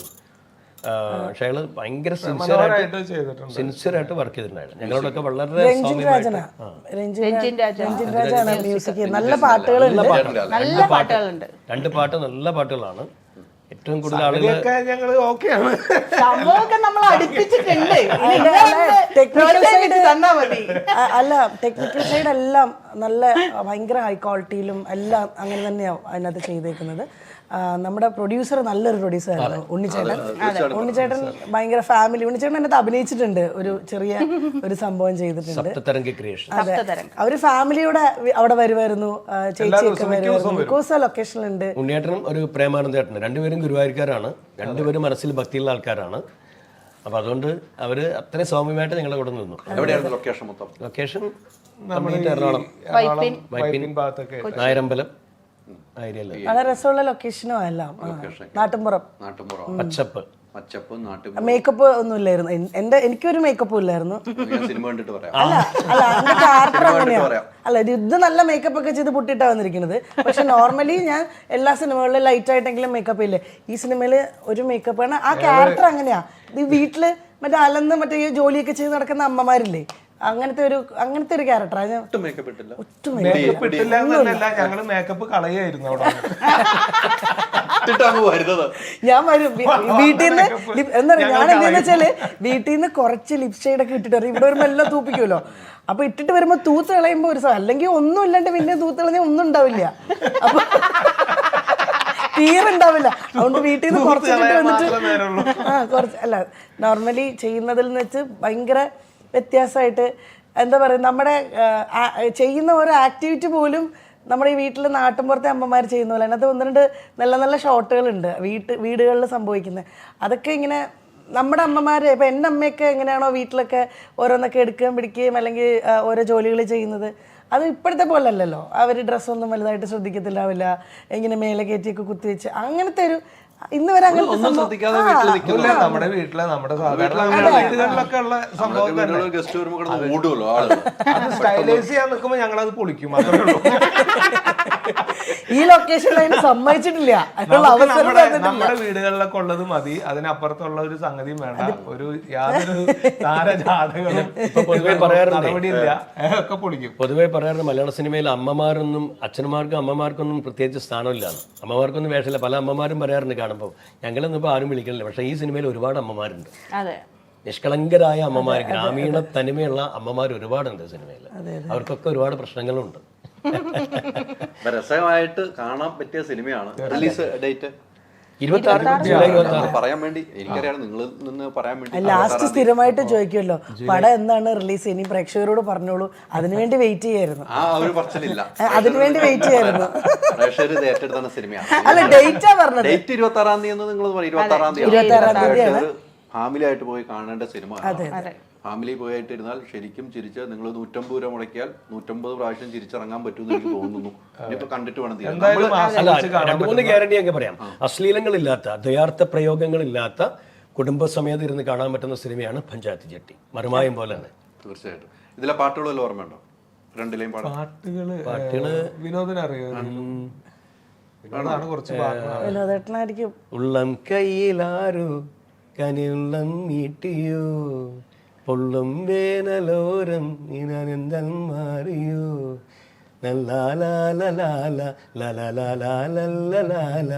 പക്ഷെ അയാള് ഭയങ്കര സിൻസിയറായിട്ട് വർക്ക് ചെയ്തിട്ടുണ്ടായിരുന്നു. ഞങ്ങളോടൊക്കെ വളരെ രഞ്ജിൻ രാജാണ് മ്യൂസിക്. നല്ല പാട്ടുകളുണ്ട്, രണ്ട് പാട്ട് നല്ല പാട്ടുകളാണ്. ഏറ്റവും കൂടുതൽ ആളുകൾ ഞങ്ങള് ഓക്കെയാണ്. സംഭവമൊക്കെ നമ്മൾ അടുപ്പിച്ചിട്ടുണ്ട്. അല്ല, ടെക്നിക്കൽ സൈഡ് എല്ലാം നല്ല ഭയങ്കര ഹൈ ക്വാളിറ്റിയിലും എല്ലാം അങ്ങനെ തന്നെയാവും അതിനകത്ത് ചെയ്തേക്കുന്നത്. നമ്മുടെ പ്രൊഡ്യൂസർ നല്ലൊരു പ്രൊഡ്യൂസറായിരുന്നു, ഉണ്ണിച്ചേട്ടൻ ഭയങ്കര ഫാമിലി. ഉണ്ണിച്ചേട്ടൻ അതിനകത്ത് അഭിനയിച്ചിട്ടുണ്ട്, ഒരു ചെറിയ ഒരു സംഭവം ചെയ്തിട്ടുണ്ട്. അതെ, അവര് ഫാമിലിയോടെ അവിടെ വരുമായിരുന്നു, ചേച്ചിയൊക്കെ വരുമായിരുന്നു. ലൊക്കേഷനിലുണ്ട്. ഉണ്ണിയേട്ടനും ഒരു പ്രേമാനന്ദേട്ടനും രണ്ടുപേരും ഗുരുവായൂർക്കാരാണ്, രണ്ടുപേരും മനസ്സിൽ ഭക്തിയുള്ള ആൾക്കാരാണ്. അപ്പൊ അതുകൊണ്ട് അവര് അത്രയും സൗമ്യമായിട്ട് ഞങ്ങളെ കൂടെ നിന്നു. എവിടെയായിരുന്നു ലൊക്കേഷൻ മൊത്തം? ലൊക്കേഷൻ എറണാകുളം, നായരമ്പലം വളരെ രസമുള്ള ലൊക്കേഷനും എല്ലാം. നാട്ടുംപുറം, പച്ചപ്പ്, മേക്കപ്പ് ഒന്നും ഇല്ലായിരുന്നു. എനിക്കൊരു മേക്കപ്പും ഇല്ലായിരുന്നു. അല്ല എന്റെ ക്യാരക്ടർ അങ്ങനെയാണ്. അല്ല, ഇത് നല്ല മേക്കപ്പ് ഒക്കെ ചെയ്ത് പൊട്ടിട്ടാ വന്നിരിക്കുന്നത്. പക്ഷെ നോർമലി ഞാൻ എല്ലാ സിനിമകളിലും ലൈറ്റ് ആയിട്ടെങ്കിലും മേക്കപ്പ് ഇല്ലേ. ഈ സിനിമയില് ഒരു മേക്കപ്പ് ആണ്. ആ ക്യാരക്ടർ അങ്ങനെയാ. ഈ വീട്ടില് മറ്റേ അലന്ന് മറ്റേ ജോലിയൊക്കെ ചെയ്ത് നടക്കുന്ന അമ്മമാരില്ലേ, അങ്ങനത്തെ ഒരു ക്യാരക്ടറാണ്. ഞങ്ങള് മേക്കപ്പ് കളയായിരുന്നു അവിടെ. ഞാൻ വരും വീട്ടിൽ നിന്ന്, എന്താ പറയാ, ഞാൻ എന്താന്ന് വെച്ചാല് വീട്ടിൽ നിന്ന് കുറച്ച് ലിപ് ഷെയ്ഡ് ഒക്കെ ഇട്ടിട്ട് വരും. ഇവിടെ വരുമ്പോ എല്ലാം തൂപ്പിക്കുമല്ലോ. അപ്പൊ ഇട്ടിട്ട് വരുമ്പോ തൂത്ത് കളയുമ്പോ ഒരു അല്ലെങ്കിൽ ഒന്നും ഇല്ലാണ്ട് പിന്നെ തൂത്ത് കളഞ്ഞാൽ ഒന്നും ഉണ്ടാവില്ല, അപ്പൊ തീരുണ്ടാവില്ല. അതുകൊണ്ട് വീട്ടിൽ നിന്ന് കുറച്ചിട്ട് വന്നിട്ട് കുറച്ച് അല്ല, നോർമലി ചെയ്യുന്നതിൽ നിന്ന് വെച്ച് ഭയങ്കര വ്യത്യാസമായിട്ട് എന്താ പറയുക, നമ്മുടെ ചെയ്യുന്ന ഓരോ ആക്ടിവിറ്റി പോലും നമ്മുടെ ഈ വീട്ടിൽ നാട്ടിൻപുറത്തെ അമ്മമാർ ചെയ്യുന്ന പോലെ. അതിനകത്ത് 1-2 നല്ല നല്ല ഷോട്ടുകളുണ്ട് വീടുകളിൽ സംഭവിക്കുന്നത്. അതൊക്കെ ഇങ്ങനെ നമ്മുടെ അമ്മമാർ, ഇപ്പം എൻ്റെ അമ്മയൊക്കെ എങ്ങനെയാണോ വീട്ടിലൊക്കെ ഓരോന്നൊക്കെ എടുക്കുകയും പിടിക്കുകയും അല്ലെങ്കിൽ ഓരോ ജോലികൾ ചെയ്യുന്നത്, അത് ഇപ്പോഴത്തെ പോലെ അല്ലല്ലോ. അവർ ഡ്രസ്സൊന്നും വലുതായിട്ട് ശ്രദ്ധിക്കത്തില്ലാവില്ല, ഇങ്ങനെ മേലെ കയറ്റിയൊക്കെ കുത്തിവെച്ച് അങ്ങനത്തെ ഒരു ഇന്ന് വരെ അങ്ങനത്തെ ഒന്നും സംഭവം ശ്രദ്ധിക്കാതെ വീട്ടിൽ ഇല്ല, നമ്മുടെ വീട്ടിലെ നമ്മുടെ സാധാരണ വീടുകളിലൊക്കെ ഉള്ള സംഭവം തന്നെ. ഗസ്റ്റ് വരുമ്പോൾ കിടന്ന് ഓടുമല്ലോ ആളുകൾ. അത് സ്റ്റൈലൈസ് ചെയ്യാൻ നിൽക്കുമ്പോൾ ഞങ്ങൾ അത് പൊളിക്കും. അത്രേ ഉള്ളൂ. ഈ ലൊക്കേഷനിൽ അതിന് സമ്മതിച്ചിട്ടില്ല, അതിനുള്ള നമുക്ക് അവസരം തന്നിട്ടില്ല. നമ്മുടെ വീടുകളിലൊക്കെ ഉള്ളത് മതി, അതിനപ്പുറത്തുള്ള ഒരു സംഗതിയും വേണ്ട. ഒരു യാതൊരു താരജാതകളും പൊതുവെ പറയാറുണ്ട്, നടപടിയില്ല, ഒക്കെ പൊളിക്കും. പൊതുവെ പറയാറുണ്ട് മലയാള സിനിമയിൽ അമ്മമാരൊന്നും അച്ഛന്മാർക്കും അമ്മമാർക്കൊന്നും പ്രത്യേകിച്ച് സ്ഥാനമില്ലാന്ന്. അമ്മമാർക്കൊന്നും വേഷമില്ല. പല അമ്മമാരും പറയാറുണ്ട് കാണുമ്പോൾ, ഞങ്ങളൊന്നും ഇപ്പോൾ ആരും വിളിക്കണില്ല. പക്ഷേ ഈ സിനിമയിൽ ഒരുപാട് അമ്മമാരുണ്ട്, അതെ, നിഷ്കളങ്കരായ അമ്മമാർ, ഗ്രാമീണ തനിമയുള്ള അമ്മമാർ ഒരുപാടുണ്ട് സിനിമയിൽ. അവർക്കൊക്കെ ഒരുപാട് പ്രശ്നങ്ങളുണ്ട്. അപ്പൊ രസമായിട്ട് കാണാൻ പറ്റിയ സിനിമയാണ്. Release date 26 July 26. പറയാൻ വേണ്ടി എനിക്കറിയാം, നിങ്ങൾ നിന്ന് പറയാൻ വേണ്ടി ലാസ്റ്റ് സ്ഥിരമായിട്ട് ചോദിക്കുമല്ലോ പടം എന്താണ് റിലീസ്, ഇനി പ്രേക്ഷകരോട് പറഞ്ഞോളൂ, അതിനുവേണ്ടി വെയിറ്റ് ചെയ്യായിരുന്നു. ആ ഒരു പറച്ചിലില്ല, അതിനുവേണ്ടി വെയിറ്റ് ചെയ്യായിരുന്നു. പ്രേക്ഷകർ ഇത് ഏറ്റെടുത്ത സിനിമയാണ്. അല്ല, ഡേറ്റാ പറഞ്ഞത്. ഡേറ്റ് 26-ാം തീയതി എന്ന് നിങ്ങൾ പറയും. 26-ാം തീയതി 26-ാം തീയതിയാണ്. ഫാമിലി ആയിട്ട് പോയി കാണേണ്ട സിനിമ. ഫാമിലി പോയിട്ട് ഇരുന്നാൽ ശരിക്കും ചിരിച്ച് നിങ്ങൾ 150 രൂപ മുടക്കിയാൽ 150 പ്രാവശ്യം ചിരിച്ചിറങ്ങാൻ പറ്റുമെന്ന് എനിക്ക് തോന്നുന്നു. ഇനിയിപ്പോ കണ്ടിട്ട് വേണം തീരാൻ. എന്തായാലും അല്ല, ആസ്വദിച്ച് കാണാൻ 2-3 ഗ്യാരണ്ടി ഒക്കെ പറയാം. അശ്ലീലങ്ങളില്ലാത്ത, ദ്വയാർത്ഥ പ്രയോഗങ്ങളില്ലാത്ത, കുടുംബസമേതം ഇരുന്ന് കാണാൻ പറ്റുന്ന സിനിമയാണ് പഞ്ചായത്ത് ജട്ടി. മറുമായം പോലെ തന്നെ. തീർച്ചയായിട്ടും. ഇതിലെ പാട്ടുകളെല്ലാം ഓർമ്മയുണ്ടോ? രണ്ടിലെയും പാട്ടുകള് വിനോദനറിയോ? വിനോദാണ് കുറച്ച് പാട്ടുകൾ. വിനോദേട്ടനായിരിക്കും. ഉള്ളം കയ്യിലാരോ കനിയുള്ളം നീട്ടിയോ, പൊള്ളും വേനലോരം നീനെന്തൽ മാറിയോ, നല്ലാലാലാല ലലലാലാലല്ലലാല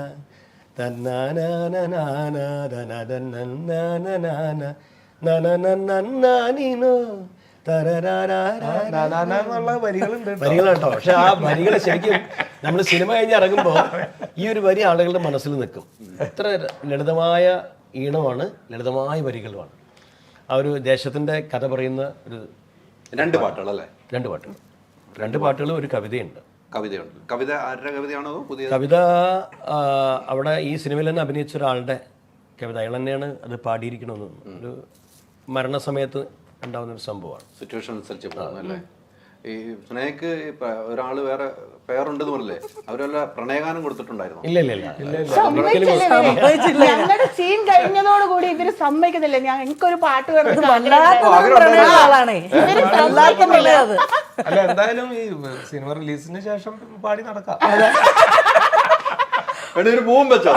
തന്നാനാനാനാന തനതന്നനാനാന നനനന്നനാനിനോ എന്നുള്ള വരികളുണ്ട്. വരികളുണ്ടോ? പക്ഷെ ആ വരികൾ ശരിക്കും നമ്മൾ സിനിമ കഴിഞ്ഞ് ഇറങ്ങുമ്പോൾ ഈ ഒരു വരി ആളുകളുടെ മനസ്സിൽ നിൽക്കും. എത്ര ലളിതമായ ഈണമാണ്, ലളിതമായ വരികളുമാണ്. ആ ഒരു ദേശത്തിൻ്റെ കഥ പറയുന്ന ഒരു രണ്ട് പാട്ടുകളല്ലേ? രണ്ട് പാട്ടുകൾ ഒരു കവിതയുണ്ട്. കവിതയുണ്ട്. കവിത ആരുടെ കവിതയാണോ പുതിയ കവിത? അവിടെ ഈ സിനിമയിൽ തന്നെ അഭിനയിച്ച ഒരാളുടെ കവിത. അയാൾ തന്നെയാണ് അത് പാടിയിരിക്കണമെന്ന്. ഒരു മരണസമയത്ത് ഉണ്ടാവുന്ന ഒരു സംഭവമാണ്. സിറ്റുവേഷൻ അനുസരിച്ച് പോകുന്നല്ലേ? ഈ സ്നേഹക്ക് ഒരാള് വേറെ പേരുണ്ടെന്ന് പറഞ്ഞല്ലേ, അവരെല്ലാം പ്രണയഗാനം കൊടുത്തിട്ടുണ്ടായിരുന്നു. ഞങ്ങളുടെ സീൻ കഴിഞ്ഞതോടുകൂടി ഇവര് സമ്മതിക്കുന്നില്ല. ഞങ്ങൾക്കൊരു പാട്ട് അല്ല, എന്തായാലും ഈ സിനിമ റിലീസിന് ശേഷം പാടി നടക്കാം. ഒരു പൂവും വെച്ചോ,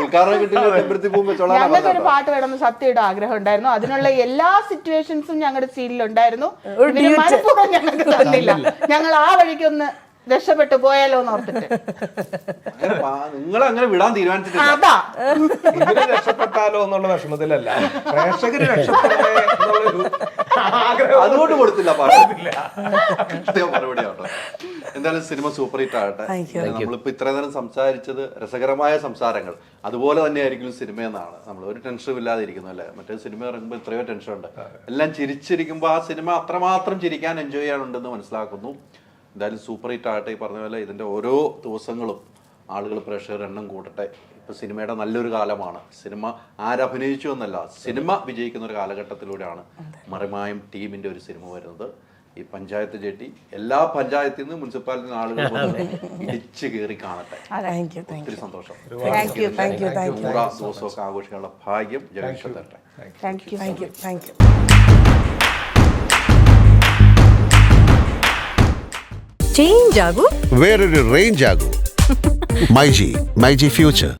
ഉദ്ഘാടനം കിട്ടിയ പൂവും വെച്ചോളാം. ഞങ്ങൾക്കൊരു പാട്ട് വേണമെന്ന് സത്യയുടെ ആഗ്രഹം ഉണ്ടായിരുന്നു. അതിനുള്ള എല്ലാ സിറ്റുവേഷൻസും ഞങ്ങളുടെ സീനിലുണ്ടായിരുന്നു. മനഃപൂർവ്വം ഞങ്ങൾക്ക് തന്നില്ല. ഞങ്ങൾ ആ വഴിക്കൊന്ന് രക്ഷപ്പെട്ടു പോയാലോ എന്ന് ഓർത്തിട്ട് നിങ്ങൾ അങ്ങനെ വിടാൻ തീരുമാനിച്ചിട്ടില്ല. അതാ ഇവര് രക്ഷപ്പെട്ടാലോ എന്നുള്ള വിഷമത്തിലല്ല, പ്രേക്ഷകര് രക്ഷപ്പെടണേ എന്നുള്ളൊരു ആഗ്രഹം അതുകൊണ്ട് കൊടുത്തില്ല പാട്ടില്ല. മറുപടി ആവട്ടെ. എന്തായാലും സിനിമ സൂപ്പർ ഹിറ്റ് ആകട്ടെ. നമ്മളിപ്പോ ഇത്രയും നേരം സംസാരിച്ചത് രസകരമായ സംസാരങ്ങൾ, അതുപോലെ തന്നെ ആയിരിക്കും സിനിമ എന്നാണ്. നമ്മൾ ഒരു ടെൻഷനും ഇല്ലാതെ ഇരിക്കുന്നു അല്ലേ? മറ്റേ സിനിമ ഇറങ്ങുമ്പോൾ എത്രയോ ടെൻഷൻ ഉണ്ട്. എല്ലാം ചിരിച്ചിരിക്കുമ്പോൾ ആ സിനിമ അത്രമാത്രം ചിരിക്കാൻ എൻജോയ് ചെയ്യാനുണ്ടെന്ന് മനസ്സിലാക്കുന്നു. എന്തായാലും സൂപ്പർ ഹിറ്റ് ആകട്ടെ. ഈ പറഞ്ഞ പോലെ ഇതിൻ്റെ ഓരോ ദിവസങ്ങളും ആളുകൾ പ്രേക്ഷകർ എണ്ണം കൂട്ടട്ടെ. ഇപ്പോൾ സിനിമയുടെ നല്ലൊരു കാലമാണ്. സിനിമ ആരഭിനയിച്ചു എന്നല്ല, സിനിമ വിജയിക്കുന്ന ഒരു കാലഘട്ടത്തിലൂടെയാണ് മറിമായം ടീമിൻ്റെ ഒരു സിനിമ വരുന്നത്. ഈ പഞ്ചായത്ത് ജെട്ടി എല്ലാ പഞ്ചായത്തിൽ നിന്ന് മുനിസിപ്പാലിറ്റി നിന്ന് ആളുകൾ ഇടിച്ചു കയറി കാണട്ടെ. ഒത്തിരി സന്തോഷം. 100 ദിവസമൊക്കെ ആഘോഷിക്കാനുള്ള ഭാഗ്യം ജഗദീശ്വരൻ തരട്ടെ. Thank you. ചേഞ്ച് ആകൂ, വേറൊരു റേഞ്ച് ആകൂ. മൈജി ഫ്യൂച്ചർ.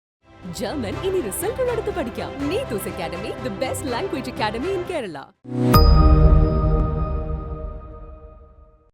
ജർമ്മൻ ഇനി റിസൾട്ടുകൾ എടുത്ത് പഠിക്കാം. Neethu's academy, the best language academy in Kerala.